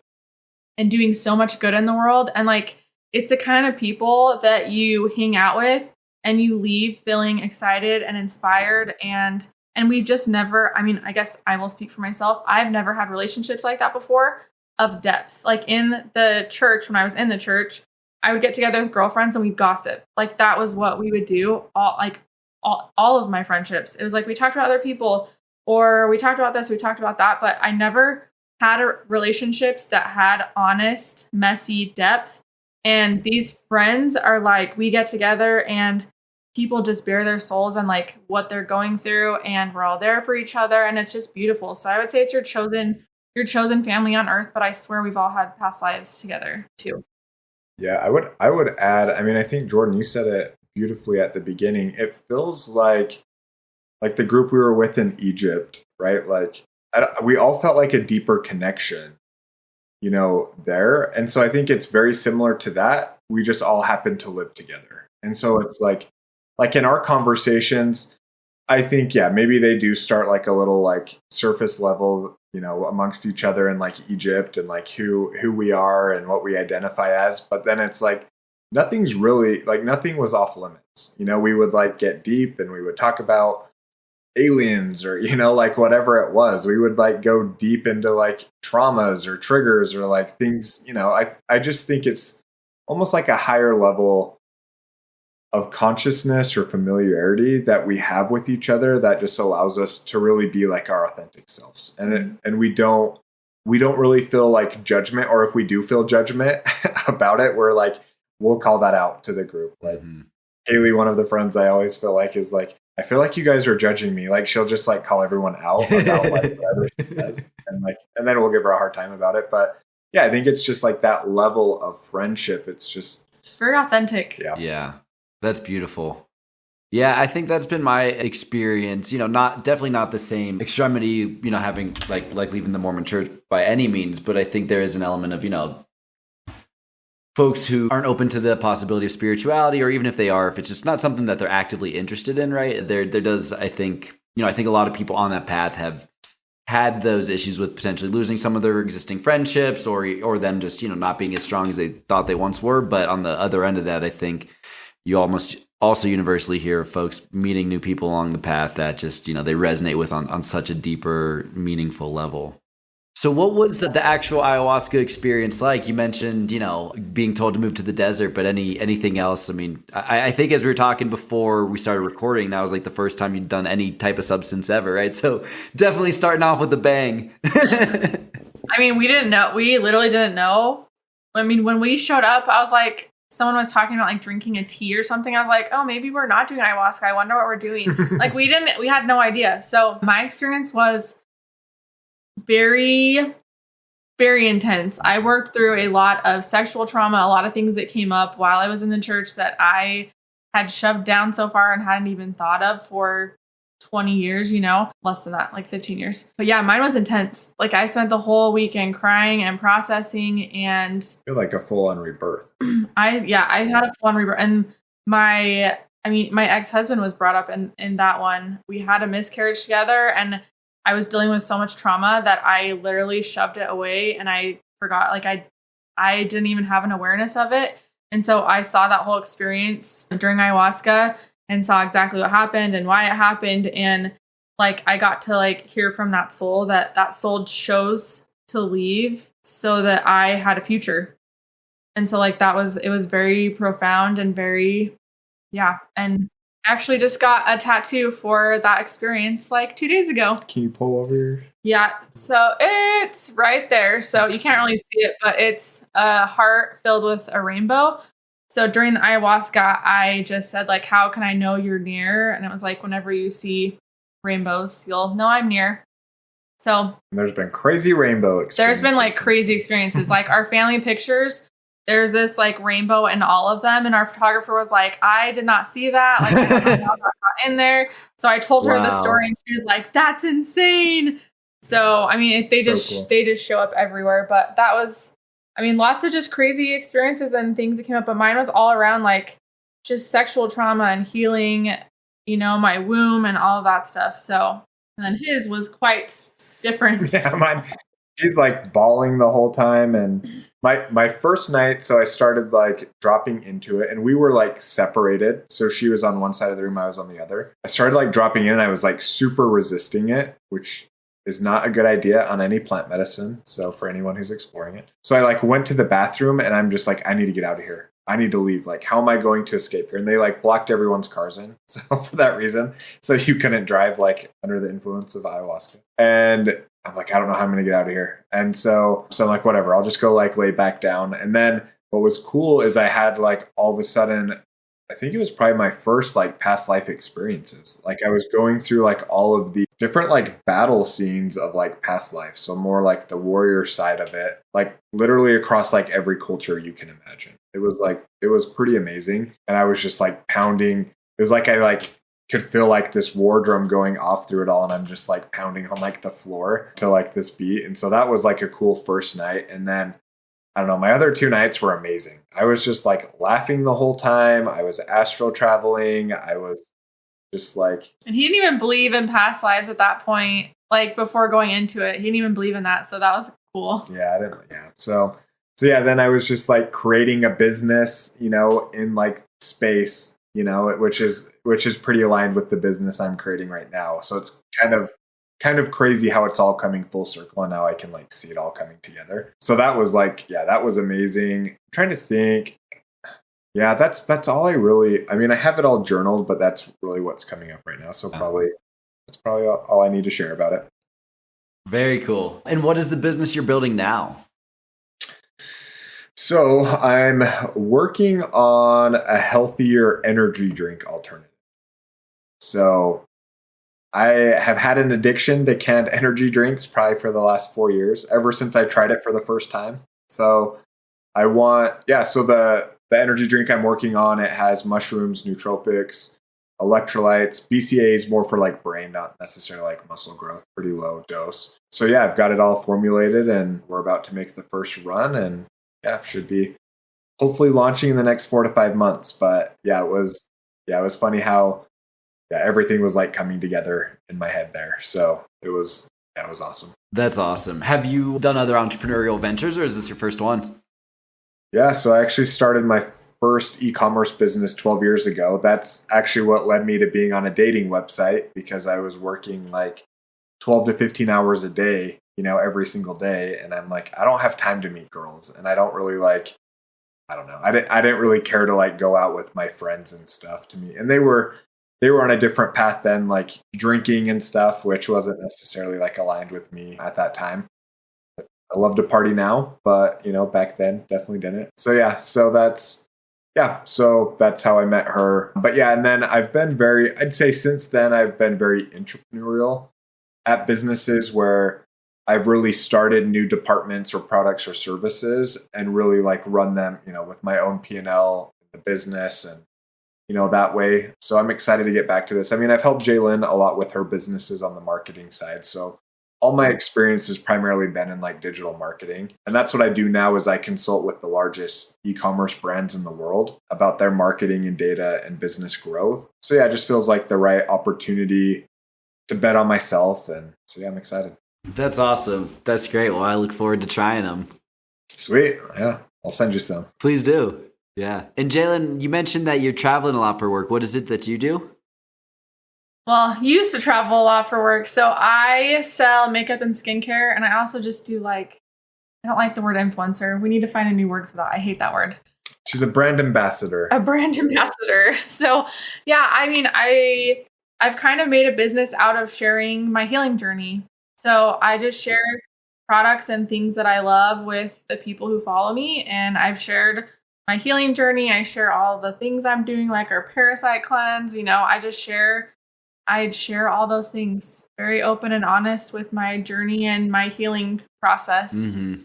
and doing so much good in the world, and like it's the kind of people that you hang out with and you leave feeling excited and inspired. And we just never, I mean, I guess I will speak for myself. I've never had relationships like that before of depth. Like in the church, when I was in the church, I would get together with girlfriends and we'd gossip. Like that was what we would do. All of my friendships. It was like we talked about other people or we talked about this, we talked about that. But I never had relationships that had honest, messy depth. And these friends are like, we get together and people just bare their souls and like what they're going through, and we're all there for each other, and it's just beautiful. So I would say it's your chosen family on earth, but I swear we've all had past lives together too. Yeah, I would add, I mean, I think Jordan, you said it beautifully at the beginning. It feels like the group we were with in Egypt, right? Like we all felt like a deeper connection, you know, there. And so I think it's very similar to that. We just all happen to live together. And so it's like in our conversations, I think, yeah, maybe they do start like a little like surface level, you know, amongst each other in like Egypt and like who we are and what we identify as. But then it's like nothing was off limits. You know, we would like get deep and we would talk about aliens or, you know, like whatever it was. We would like go deep into like traumas or triggers or like things, you know. I just think it's almost like a higher level of consciousness or familiarity that we have with each other that just allows us to really be like our authentic selves. And we don't we don't really feel like judgment, or if we do feel judgment about it, we're like, we'll call that out to the group. Like Haley, one of the friends I always feel like is like, I feel like you guys are judging me. Like she'll just like call everyone out about like whatever she says, and then we'll give her a hard time about it. But yeah, I think it's just like that level of friendship. It's just very authentic. Yeah, that's beautiful. Yeah, I think that's been my experience. Definitely not the same extremity. Having like leaving the Mormon Church by any means, but I think there is an element of folks who aren't open to the possibility of spirituality, or even if they are, if it's just not something that they're actively interested in, right? There does, I think a lot of people on that path have had those issues with potentially losing some of their existing friendships, or them just, not being as strong as they thought they once were. But on the other end of that, I think you almost also universally hear of folks meeting new people along the path that just, they resonate with on such a deeper, meaningful level. So what was the actual ayahuasca experience like? You mentioned, being told to move to the desert, but anything else? I mean, I think as we were talking before we started recording, that was like the first time you'd done any type of substance ever, right? So definitely starting off with a bang. I mean, we didn't know. We literally didn't know. I mean, when we showed up, I was like, someone was talking about like drinking a tea or something. I was like, oh, maybe we're not doing ayahuasca. I wonder what we're doing. Like we had no idea. So my experience was very, very intense. I worked through a lot of sexual trauma, a lot of things that came up while I was in the church that I had shoved down so far and hadn't even thought of for 20 years, less than that, like 15 years. But yeah, mine was intense. Like I spent the whole weekend crying and processing, and I feel like a full-on rebirth. I had a full-on rebirth. And my ex-husband was brought up in that one. We had a miscarriage together, and I was dealing with so much trauma that I literally shoved it away, and I forgot, like I didn't even have an awareness of it. And so I saw that whole experience during ayahuasca and saw exactly what happened and why it happened. And like, I got to like hear from that soul that soul chose to leave so that I had a future. And so like, it was very profound and very, and actually just got a tattoo for that experience like 2 days ago. Can you pull over yours? Yeah, so it's right there. So you can't really see it, but it's a heart filled with a rainbow. So during the ayahuasca, I just said like, how can I know you're near? And it was like, whenever you see rainbows, you'll know I'm near. So and there's been crazy rainbow experiences. There's been like crazy experiences. Like our family pictures, there's this like rainbow in all of them. And our photographer was like, I did not see that. Like, I don't know how that got in there. So I told her the story, and she was like, that's insane. So, I mean, they just show up everywhere. But that was, I mean, lots of just crazy experiences and things that came up. But mine was all around like just sexual trauma and healing, my womb and all of that stuff. So, and then his was quite different. Yeah, mine, she's like bawling the whole time. And my first night, so I started like dropping into it, and we were like separated. So she was on one side of the room, I was on the other. I started like dropping in, and I was like super resisting it, which is not a good idea on any plant medicine. So for anyone who's exploring it. So I like went to the bathroom, and I'm just like, I need to get out of here. I need to leave. Like, how am I going to escape here? And they like blocked everyone's cars in. So for that reason, so you couldn't drive like under the influence of ayahuasca. And I'm like, I don't know how I'm going to get out of here. And so I'm like, whatever, I'll just go like lay back down. And then what was cool is I had like all of a sudden, I think it was probably my first like past life experiences. Like I was going through like all of the different like battle scenes of like past life. So more like the warrior side of it, like literally across like every culture you can imagine. It was pretty amazing. And I was just like pounding. It was like I like could feel like this war drum going off through it all. And I'm just like pounding on like the floor to like this beat. And so that was like a cool first night. And then I don't know, my other 2 nights were amazing. I was just like laughing the whole time. I was astral traveling. I was just like... And he didn't even believe in past lives at that point, like before going into it. He didn't even believe in that. So that was cool. Yeah, I didn't. Yeah. So yeah, then I was just like creating a business, in like space, which is pretty aligned with the business I'm creating right now. So it's kind of crazy how it's all coming full circle, and now I can like see it all coming together. So that was like, yeah, that was amazing. I'm trying to think. Yeah, that's all I have it all journaled, but that's really what's coming up right now. So that's probably all I need to share about it. Very cool. And what is the business you're building now? So I'm working on a healthier energy drink alternative. So I have had an addiction to canned energy drinks probably for the last 4 years, ever since I tried it for the first time. So so the energy drink I'm working on, it has mushrooms, nootropics, electrolytes, BCAAs more for like brain, not necessarily like muscle growth, pretty low dose. So yeah, I've got it all formulated and we're about to make the first run and should be hopefully launching in the next 4 to 5 months. But it was funny how everything was like coming together in my head there. So it was awesome. That's awesome. Have you done other entrepreneurial ventures or is this your first one? Yeah, so I actually started my first e-commerce business 12 years ago. That's actually what led me to being on a dating website because I was working like 12 to 15 hours a day, every single day. And I'm like, I don't have time to meet girls. And I don't really I didn't really care to like go out with my friends and stuff to meet. And they were on a different path then, like drinking and stuff, which wasn't necessarily like aligned with me at that time. I love to party now, but back then definitely didn't. So that's how I met her. But and then I'd say since then I've been very entrepreneurial at businesses where I've really started new departments or products or services and really like run them, with my own P&L in the business and that way. So I'm excited to get back to this. I mean, I've helped Jalynn a lot with her businesses on the marketing side. So all my experience has primarily been in like digital marketing. And that's what I do now is I consult with the largest e-commerce brands in the world about their marketing and data and business growth. So it just feels like the right opportunity to bet on myself. And so I'm excited. That's awesome. That's great. Well, I look forward to trying them. Sweet. Yeah. I'll send you some. Please do. Yeah. And Jalynn, you mentioned that you're traveling a lot for work. What is it that you do? Well, used to travel a lot for work. So I sell makeup and skincare. And I also just do I don't like the word influencer. We need to find a new word for that. I hate that word. She's a brand ambassador. A brand ambassador. So I mean, I've kind of made a business out of sharing my healing journey. So I just share products and things that I love with the people who follow me. And I've shared my healing journey. I share all the things I'm doing, like our parasite cleanse. I'd share all those things, very open and honest with my journey and my healing process. Mm-hmm.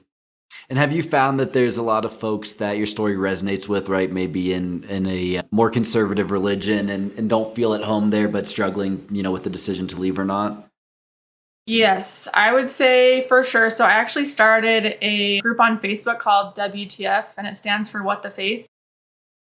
And have you found that there's a lot of folks that your story resonates with, right? Maybe in a more conservative religion and don't feel at home there, but struggling, with the decision to leave or not? Yes, I would say for sure. So I actually started a group on Facebook called WTF, and it stands for What the Faith.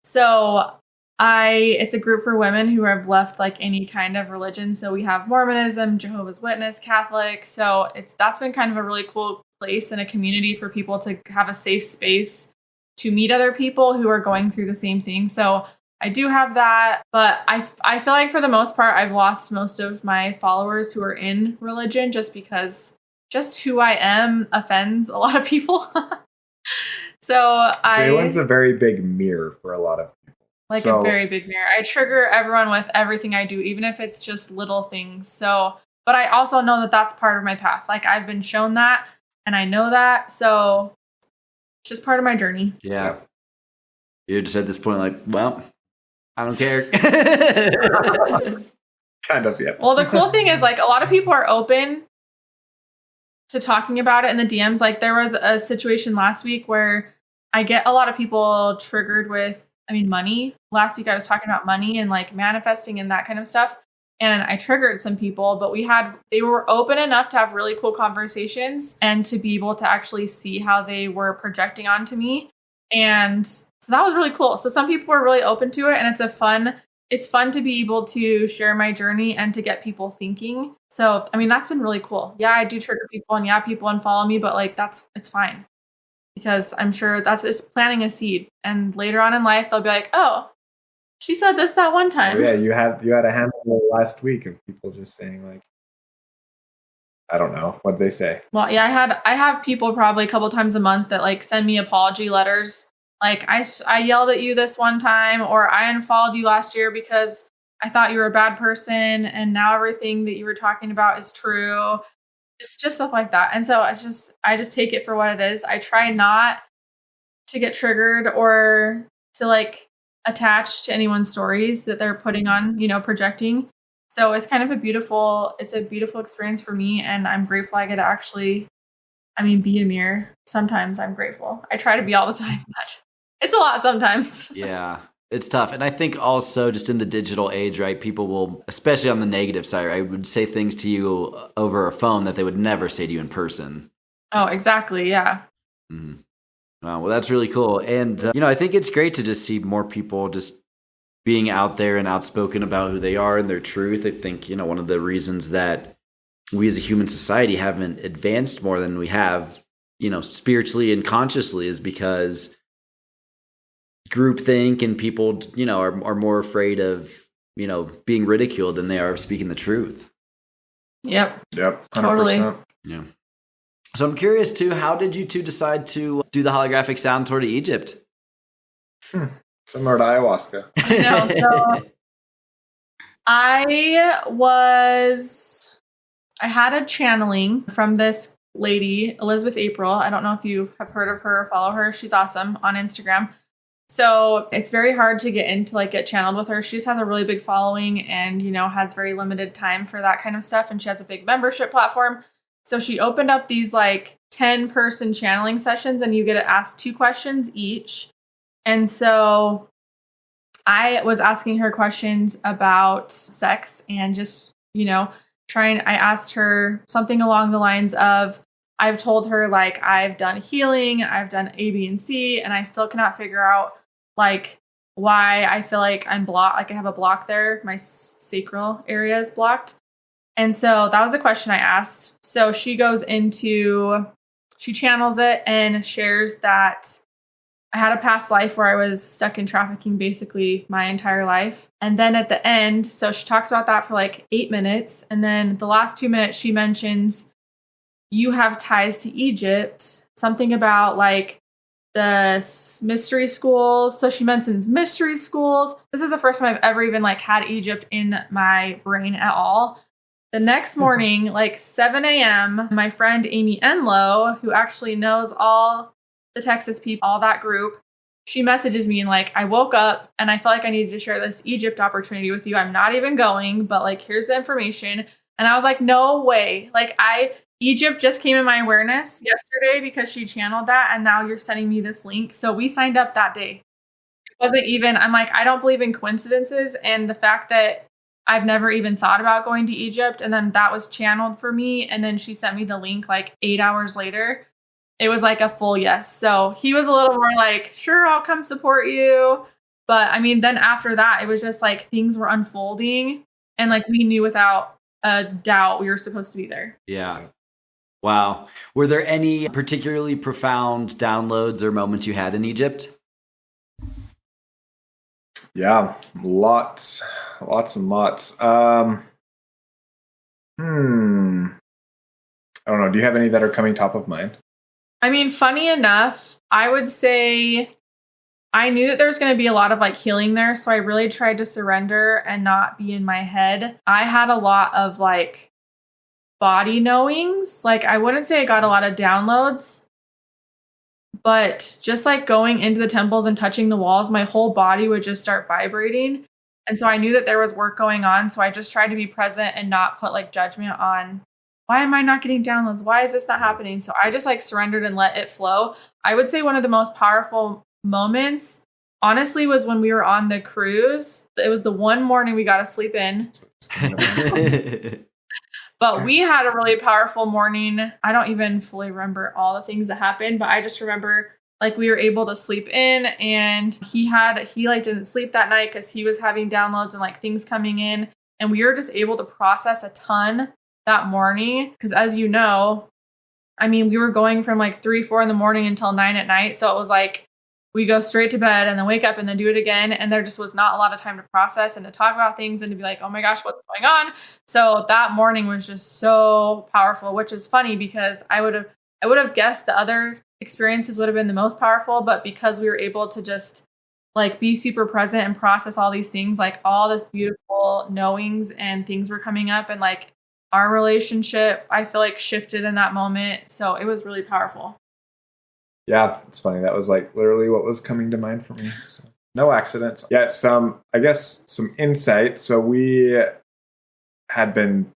So it's a group for women who have left like any kind of religion. So we have Mormonism, Jehovah's Witness, Catholic. So that's been kind of a really cool place and a community for people to have a safe space to meet other people who are going through the same thing. So I do have that, but I feel like for the most part, I've lost most of my followers who are in religion just because just who I am offends a lot of people. So Jalynn's a very big mirror for a lot of people. A very big mirror. I trigger everyone with everything I do, even if it's just little things. So, but I also know that that's part of my path. Like I've been shown that and I know that. So it's just part of my journey. Yeah. You're just at this point like, well, I don't care. Kind of, yeah. Well, the cool thing is like a lot of people are open to talking about it in the DMs. Like there was a situation last week where I get a lot of people triggered with, money. Last week I was talking about money and like manifesting and that kind of stuff. And I triggered some people, but they were open enough to have really cool conversations and to be able to actually see how they were projecting onto me. And so that was really cool. So some people were really open to it and it's fun to be able to share my journey and to get people thinking. So, that's been really cool. Yeah, I do trigger people and people unfollow me, but like it's fine because I'm sure that's just planting a seed. And later on in life, they'll be like, oh, she said this that one time. Oh, yeah, you had a handful last week of people just saying like, I don't know what they say. Well, yeah, I have people probably a couple times a month that like send me apology letters. Like I yelled at you this one time, or I unfollowed you last year because I thought you were a bad person, and now everything that you were talking about is true. just stuff like that. And so I just take it for what it is. I try not to get triggered or to like attach to anyone's stories that they're putting on, projecting. So it's kind of a beautiful experience for me, and I'm grateful I get to actually, be a mirror. Sometimes I'm grateful. I try to be all the time, but it's a lot sometimes. Yeah. It's tough. And I think also just in the digital age, right, people will, especially on the negative side, right, would say things to you over a phone that they would never say to you in person. Oh, exactly. Yeah. Mm-hmm. Wow, well, that's really cool. And, I think it's great to just see more people just being out there and outspoken about who they are and their truth. I think, one of the reasons that we as a human society haven't advanced more than we have, spiritually and consciously is because groupthink and people, are more afraid of, being ridiculed than they are of speaking the truth. Yep. 100%. Totally. Yeah. So I'm curious too, how did you two decide to do the holographic sound tour to Egypt? Similar to ayahuasca. I know. So I had a channeling from this lady, Elizabeth April. I don't know if you have heard of her or follow her. She's awesome on Instagram. So it's very hard to get channeled with her. She just has a really big following and, has very limited time for that kind of stuff. And she has a big membership platform. So she opened up these 10-person channeling sessions, and you get to ask 2 questions each. And so I was asking her questions about sex and just, I asked her something along the lines of, I've told her I've done healing, I've done A, B, and C, and I still cannot figure out why I feel like I'm blocked. I have a block there. My sacral area is blocked. And so that was the question I asked. So she channels it and shares that I had a past life where I was stuck in trafficking basically my entire life. And then at the end, so she talks about that for 8 minutes. And then the last 2 minutes, she mentions you have ties to Egypt, something about the mystery schools. So she mentions mystery schools. This is the first time I've ever even had Egypt in my brain at all. The next morning, 7 a.m., my friend Amy Enlow, who actually knows all the Texas people, all that group, she messages me and I woke up and I felt like I needed to share this Egypt opportunity with you. I'm not even going, but here's the information. And I was like, no way. Egypt just came in my awareness yesterday because she channeled that. And now you're sending me this link. So we signed up that day. It wasn't even, I don't believe in coincidences. And the fact that I've never even thought about going to Egypt. And then that was channeled for me. And then she sent me the link 8 hours later. It was a full yes. So he was a little more sure, I'll come support you. But then after that, it was just things were unfolding. And we knew without a doubt we were supposed to be there. Yeah. Wow. Were there any particularly profound downloads or moments you had in Egypt? Yeah, lots and lots. I don't know. Do you have any that are coming top of mind? Funny enough, I would say I knew that there was going to be a lot of healing there. So I really tried to surrender and not be in my head. I had a lot of body knowings. I wouldn't say I got a lot of downloads, but just going into the temples and touching the walls, my whole body would just start vibrating. And so I knew that there was work going on. So I just tried to be present and not put judgment on, why am I not getting downloads? Why is this not happening? So I just surrendered and let it flow. I would say one of the most powerful moments, honestly, was when we were on the cruise. It was the one morning we got to sleep in. But we had a really powerful morning. I don't even fully remember all the things that happened, but I just remember we were able to sleep in, and he didn't sleep that night because he was having downloads and things coming in. And we were just able to process a ton that morning. Because as you know, we were going from 3, 4 in the morning until 9 at night. So it was we go straight to bed and then wake up and then do it again. And there just was not a lot of time to process and to talk about things and to be oh my gosh, what's going on? So that morning was just so powerful, which is funny because I would have guessed the other experiences would have been the most powerful. But because we were able to just be super present and process all these things, all this beautiful knowings and things were coming up. And our relationship, I feel like, shifted in that moment. So it was really powerful. Yeah, it's funny. That was like literally what was coming to mind for me. So no accidents. Yeah, some insight. So we had been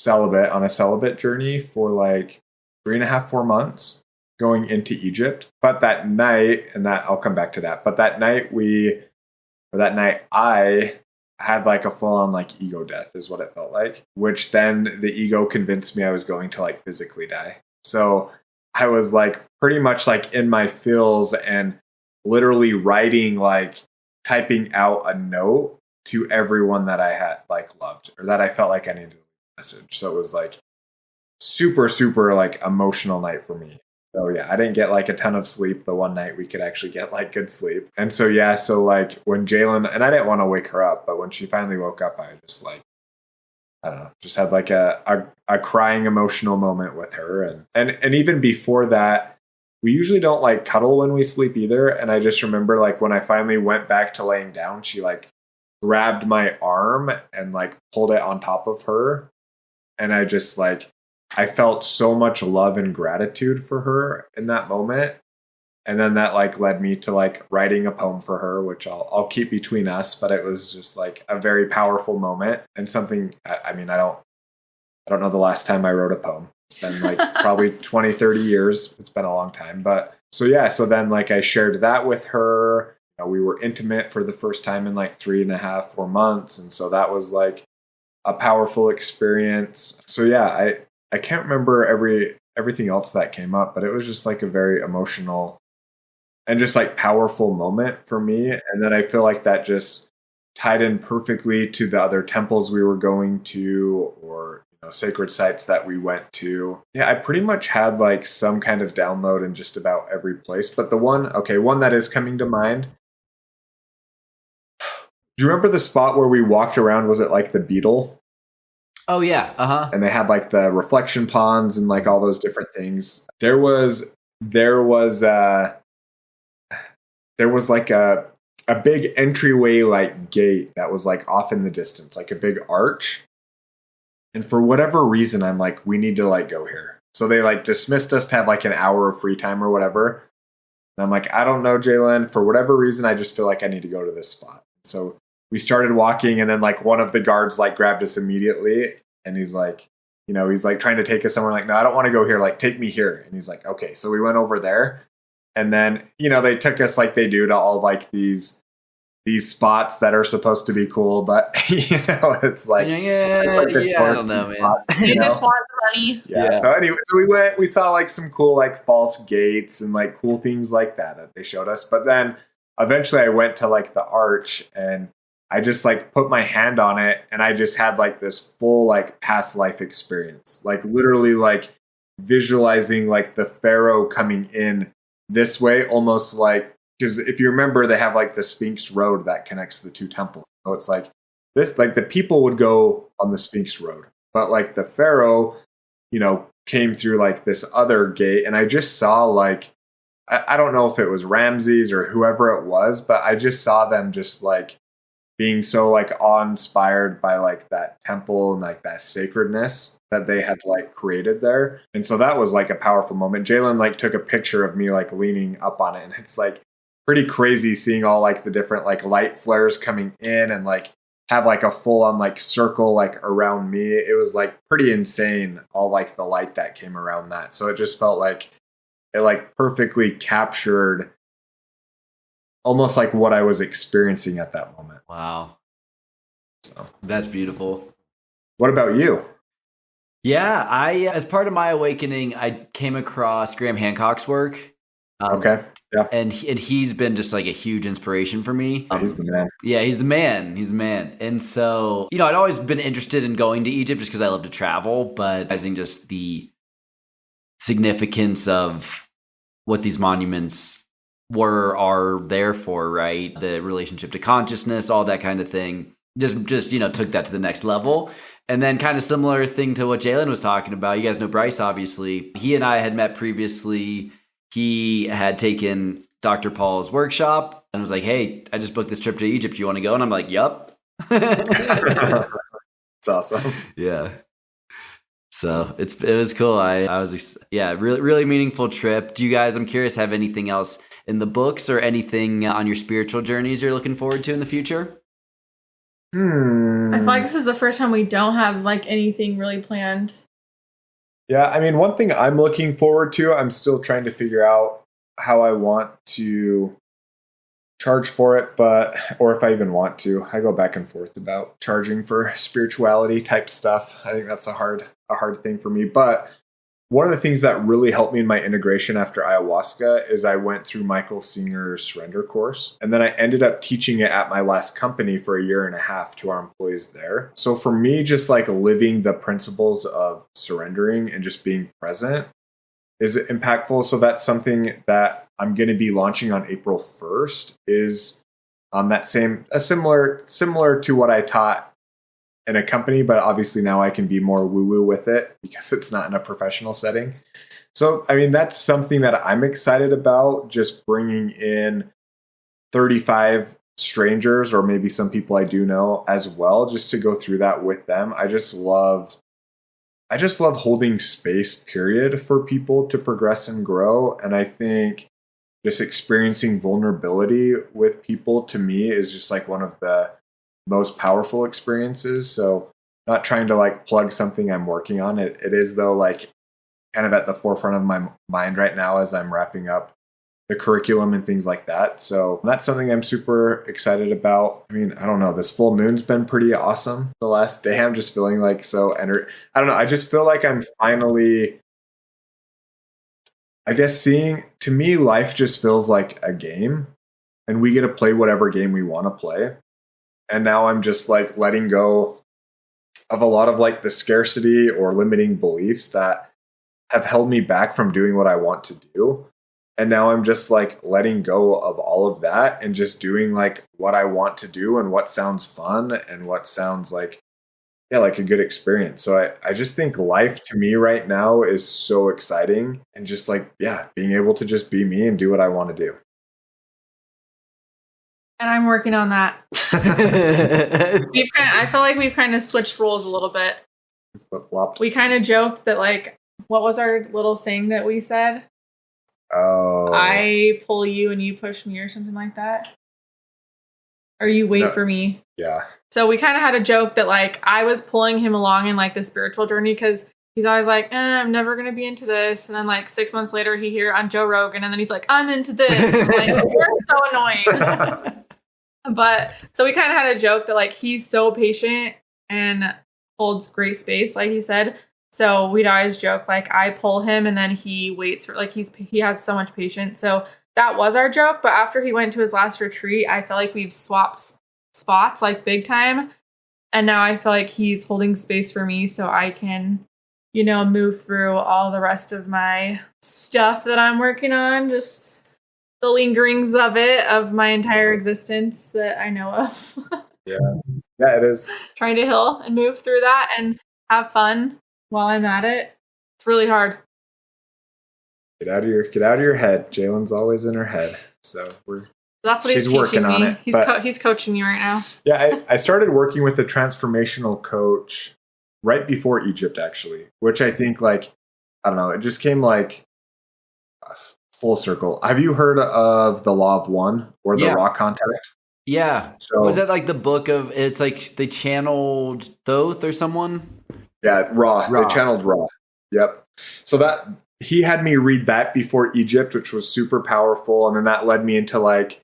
on a celibate journey for like 3.5, 4 months going into Egypt. But that night, I'll come back to that. But that night I had like a full on like ego death is what it felt like, which then the ego convinced me I was going to like physically die. So I was like pretty much like in my feels and literally typing out a note to everyone that I had like loved or that I felt like I needed a message. So it was like super, super like emotional night for me. So yeah, I didn't get like a ton of sleep the one night we could actually get like good sleep. And so yeah, so like when Jalynn, and I didn't want to wake her up, but when she finally woke up, I just like, I don't know, just had like a crying emotional moment with her. And even before that, we usually don't like cuddle when we sleep either. And I just remember like when I finally went back to laying down, she like grabbed my arm and like pulled it on top of her. And I just like, I felt so much love and gratitude for her in that moment. And then that like led me to like writing a poem for her, which I'll keep between us, but it was just like a very powerful moment and something, I mean, I don't know the last time I wrote a poem. It's been like probably 20, 30 years. It's been a long time. But so yeah, so then like I shared that with her. You know, we were intimate for the first time in like 3.5, 4 months. And so that was like a powerful experience. So yeah, I can't remember everything else that came up, but it was just like a very emotional and just like powerful moment for me. And then I feel like that just tied in perfectly to the other temples we were going to or sacred sites that we went to. Yeah, I pretty much had like some kind of download in just about every place. But the one that is coming to mind. Do you remember the spot where we walked around? Was it like the Beetle? Oh yeah. Uh-huh. And they had like the reflection ponds and like all those different things. There was like a big entryway like gate that was like off in the distance, like a big arch. And for whatever reason, I'm like, we need to like go here. So they like dismissed us to have like an hour of free time or whatever. And I'm like, I don't know, Jalynn. For whatever reason, I just feel like I need to go to this spot. So we started walking and then like one of the guards like grabbed us immediately. And he's like, he's like trying to take us somewhere. Like, no, I don't want to go here. Like, take me here. And he's like, okay. So we went over there. And then, they took us like they do to all like these spots that are supposed to be cool, but it's like, I don't know, man. Spots, They just want the money. Yeah. So anyway, so we saw like some cool like false gates and like cool things like that they showed us. But then eventually I went to like the arch and I just like put my hand on it and I just had like this full like past life experience, like literally like visualizing like the pharaoh coming in this way, almost like, because if you remember, they have like the Sphinx Road that connects the two temples. So it's like this, like the people would go on the Sphinx Road, but like the pharaoh, came through like this other gate. And I just saw like, I don't know if it was Ramses or whoever it was, but I just saw them just like being so like awe-inspired by like that temple and like that sacredness that they had like created there. And so that was like a powerful moment. Jalynn like took a picture of me like leaning up on it. And it's like pretty crazy seeing all like the different like light flares coming in and like have like a full on like circle like around me. It was like pretty insane, all like the light that came around that. So it just felt like it like perfectly captured almost like what I was experiencing at that moment. Wow. So that's beautiful. What about you? Yeah, as part of my awakening, I came across Graham Hancock's work. Okay. Yeah. And he's been just like a huge inspiration for me. He's the man. Yeah, he's the man. He's the man. And so, I'd always been interested in going to Egypt just because I love to travel, but I think just the significance of what these monuments are there for, right? The relationship to consciousness, all that kind of thing. Just took that to the next level. And then kind of similar thing to what Jalynn was talking about. You guys know Bryce, obviously. He and I had met previously. He had taken Dr. Paul's workshop and was like, hey, I just booked this trip to Egypt. Do you want to go? And I'm like, yup. It's awesome. Yeah. So it was cool. I was really really meaningful trip. Do you guys, I'm curious, have anything else in the books or anything on your spiritual journeys you're looking forward to in the future? I feel like this is the first time we don't have like anything really planned. Yeah, I mean, one thing I'm looking forward to, I'm still trying to figure out how I want to charge for it, or if I even want to. I go back and forth about charging for spirituality type stuff. I think that's a hard thing for me. But one of the things that really helped me in my integration after ayahuasca is I went through Michael Singer's surrender course. And then I ended up teaching it at my last company for 1.5 years to our employees there. So for me, just like living the principles of surrendering and just being present is impactful. So that's something that I'm going to be launching on April 1st is similar to what I taught in a company, but obviously now I can be more woo-woo with it because it's not in a professional setting. So, I mean, that's something that I'm excited about, just bringing in 35 strangers or maybe some people I do know as well, just to go through that with them. I just love holding space, period, for people to progress and grow. And I think just experiencing vulnerability with people to me is just like one of the most powerful experiences. So not trying to like plug something I'm working on. It is though like kind of at the forefront of my mind right now as I'm wrapping up the curriculum and things like that. So that's something I'm super excited about. I mean, I don't know, this full moon's been pretty awesome the last day. I'm just feeling like I don't know. I just feel like I'm finally, I guess to me, life just feels like a game and we get to play whatever game we want to play. And now I'm just like letting go of a lot of like the scarcity or limiting beliefs that have held me back from doing what I want to do. And now I'm just like letting go of all of that and just doing like what I want to do and what sounds fun and what sounds like, yeah, like a good experience. So I just think life to me right now is so exciting and just like, yeah, being able to just be me and do what I want to do. And I'm working on that. I feel like we've kind of switched roles a little bit. Flip-flopped. We kind of joked that like, what was our little saying that we said? Oh. I pull you and you push me or something like that. Or you wait for me. Yeah. So we kind of had a joke that like I was pulling him along in like the spiritual journey because he's always like, I'm never going to be into this. And then like 6 months later, he hear on Joe Rogan and then he's like, I'm into this. I'm like, you're so annoying. But so we kind of had a joke that like he's so patient and holds great space, like he said. So we'd always joke like I pull him and then he waits for like he has so much patience. So that was our joke. But after he went to his last retreat, I feel like we've swapped spots like big time. And now I feel like he's holding space for me so I can, move through all the rest of my stuff that I'm working on. Just the lingerings of my entire existence that I know of. Yeah, it is. Trying to heal and move through that and have fun while I'm at it. It's really hard. Get out of your head. Jalynn's always in her head. So that's what he's working on it. He's coaching me right now. Yeah, I started working with a transformational coach right before Egypt, actually, which I think like, I don't know, it just came like full circle. Have you heard of the Law of One or the Raw Contact? Yeah. So was that like the book of, it's like they channeled Thoth or someone? Yeah, Ra. They channeled Ra. Yep. So that he had me read that before Egypt, which was super powerful. And then that led me into like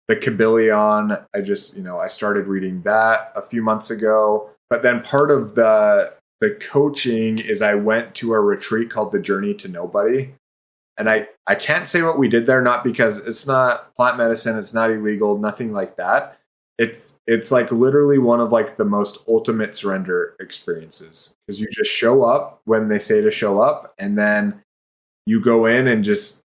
the Kabbalion. I started reading that a few months ago. But then part of the coaching is I went to a retreat called the Journey to Nobody. And I can't say what we did there, not because it's not plant medicine, it's not illegal, nothing like that. It's like literally one of like the most ultimate surrender experiences because you just show up when they say to show up, and then you go in and just,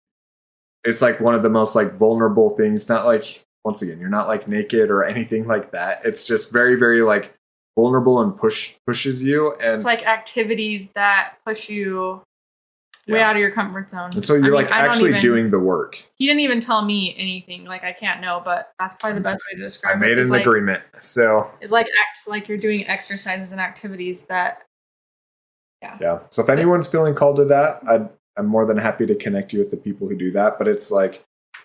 it's like one of the most like vulnerable things. Not like, once again, you're not like naked or anything like that. It's just very, very like vulnerable and pushes you. And it's like activities that push you way out of your comfort zone. And so you're actually doing the work. He didn't even tell me anything. Like I can't know, but that's probably the best way to describe it. I made an agreement. So it's like you're doing exercises and activities that Yeah. So if anyone's feeling called to that, I'm more than happy to connect you with the people who do that. But it's like,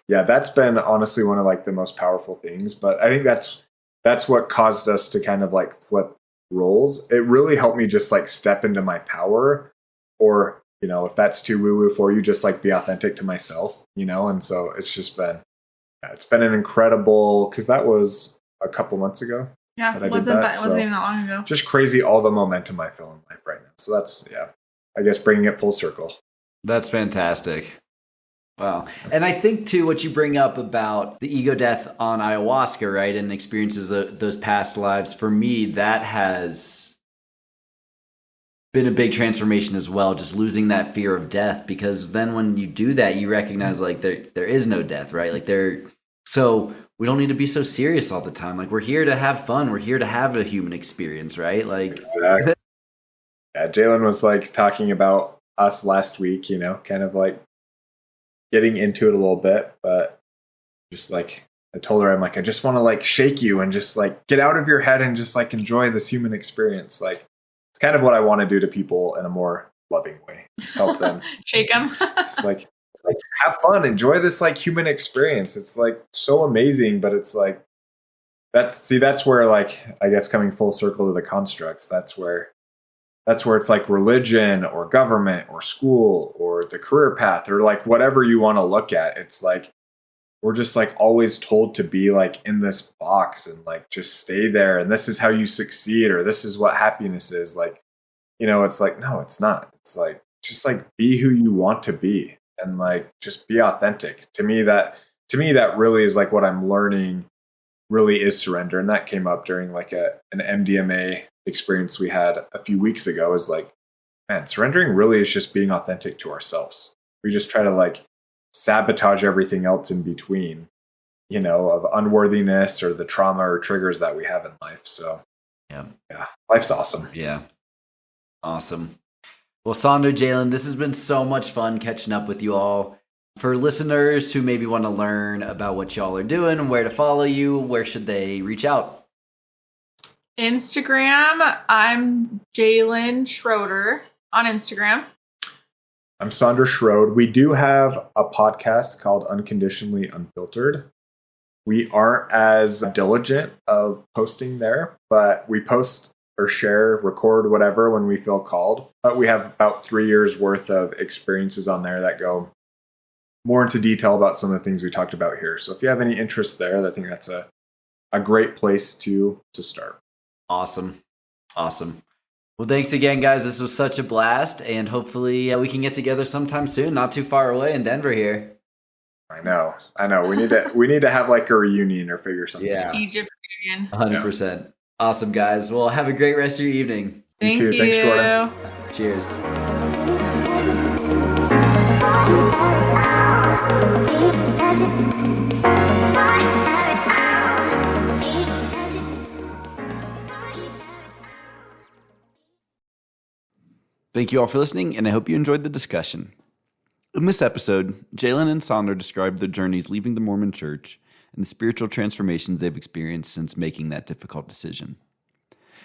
yeah, that's been honestly one of like the most powerful things. But I think that's what caused us to kind of like flip roles. It really helped me just like step into my power, or, you know, if that's too woo-woo for you, just like be authentic to myself, you know? And so it's just been, it's been an incredible, because that was a couple months ago. Yeah, it wasn't even that long ago. Just crazy, all the momentum I feel in life right now. So that's, yeah, I guess bringing it full circle. That's fantastic. Wow. And I think, too, what you bring up about the ego death on ayahuasca, right, and experiences those past lives, for me, that has been a big transformation as well, just losing that fear of death, because then when you do that, you recognize, like, there is no death, right? Like, so we don't need to be so serious all the time. Like, we're here to have fun. We're here to have a human experience, right? Like, exactly. Yeah, Jalynn was, like, talking about us last week, you know, kind of, like, getting into it a little bit, but just like I told her, I'm like, I just want to like shake you and just like get out of your head and just like enjoy this human experience. Like it's kind of what I want to do to people in a more loving way. Just help them. Shake them. It's like have fun, enjoy this like human experience. It's like so amazing, but it's like that's where like I guess coming full circle to the constructs, that's where it's like religion or government or school or the career path or like whatever you want to look at. It's like we're just like always told to be like in this box and like just stay there. And this is how you succeed, or this is what happiness is. Like, you know, it's like, no, it's not. It's like, just like be who you want to be and like just be authentic. To me, that really is like what I'm learning really is surrender. And that came up during like an MDMA experience we had a few weeks ago, is like, man, surrendering really is just being authentic to ourselves. We just try to like sabotage everything else in between, you know, of unworthiness or the trauma or triggers that we have in life. So yeah, life's awesome. Yeah. Awesome. Well, Saunder, Jalynn, this has been so much fun catching up with you all. For listeners who maybe want to learn about what y'all are doing, where to follow you, where should they reach out? Instagram, I'm Jalynn Schroeder on Instagram. I'm Saunder Schroeder. We do have a podcast called Unconditionally Unfiltered. We aren't as diligent of posting there, but we post or share, record, whatever, when we feel called. But we have about 3 years worth of experiences on there that go more into detail about some of the things we talked about here. So if you have any interest there, I think that's a great place to start. Awesome. Well, thanks again, guys. This was such a blast, and hopefully we can get together sometime soon, not too far away in Denver here. I know. We need to have like a reunion or figure something out. Egypt reunion. 100%. Yeah. Awesome, guys. Well, have a great rest of your evening. Thank you. Thanks, Jordan. Cheers. Thank you all for listening, and I hope you enjoyed the discussion. In this episode, Jalynn and Saunder described their journeys leaving the Mormon Church and the spiritual transformations they've experienced since making that difficult decision.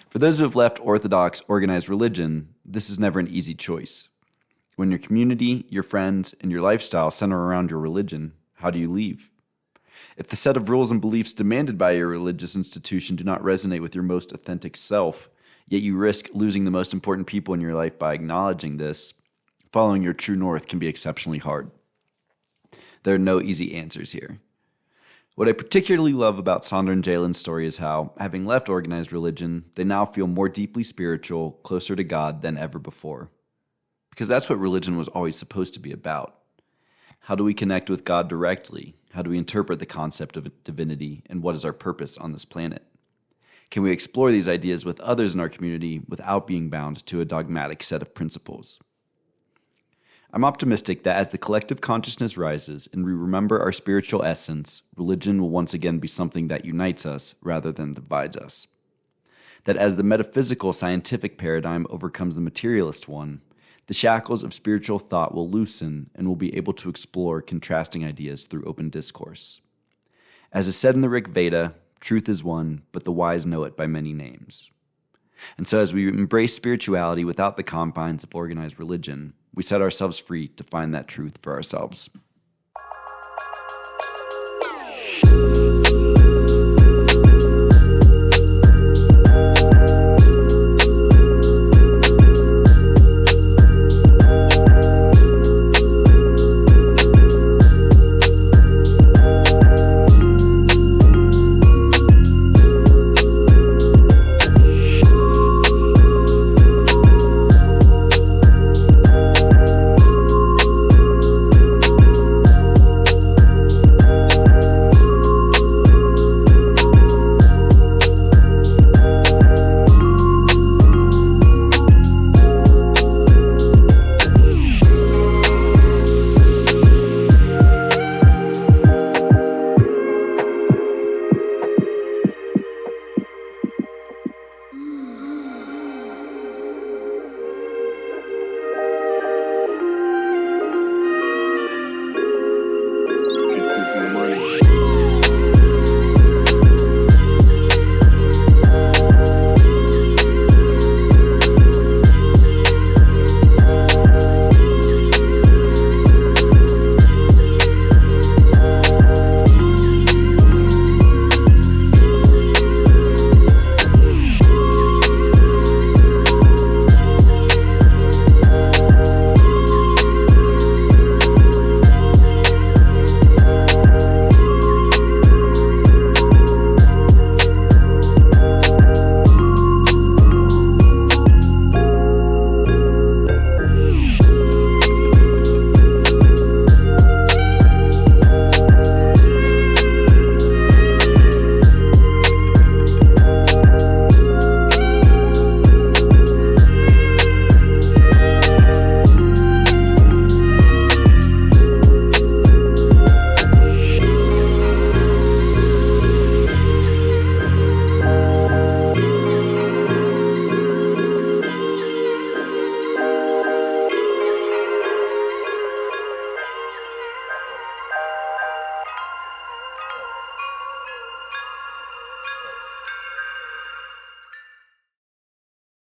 For those who have left Orthodox organized religion, this is never an easy choice. When your community, your friends, and your lifestyle center around your religion, how do you leave? If the set of rules and beliefs demanded by your religious institution do not resonate with your most authentic self, yet you risk losing the most important people in your life by acknowledging this, following your true north can be exceptionally hard. There are no easy answers here. What I particularly love about Saunder and Jalynn's story is how, having left organized religion, they now feel more deeply spiritual, closer to God than ever before. Because that's what religion was always supposed to be about. How do we connect with God directly? How do we interpret the concept of divinity? And what is our purpose on this planet? Can we explore these ideas with others in our community without being bound to a dogmatic set of principles? I'm optimistic that as the collective consciousness rises and we remember our spiritual essence, religion will once again be something that unites us rather than divides us. That as the metaphysical scientific paradigm overcomes the materialist one, the shackles of spiritual thought will loosen and we'll be able to explore contrasting ideas through open discourse. As is said in the Rig Veda, truth is one, but the wise know it by many names. And so as we embrace spirituality without the confines of organized religion, we set ourselves free to find that truth for ourselves.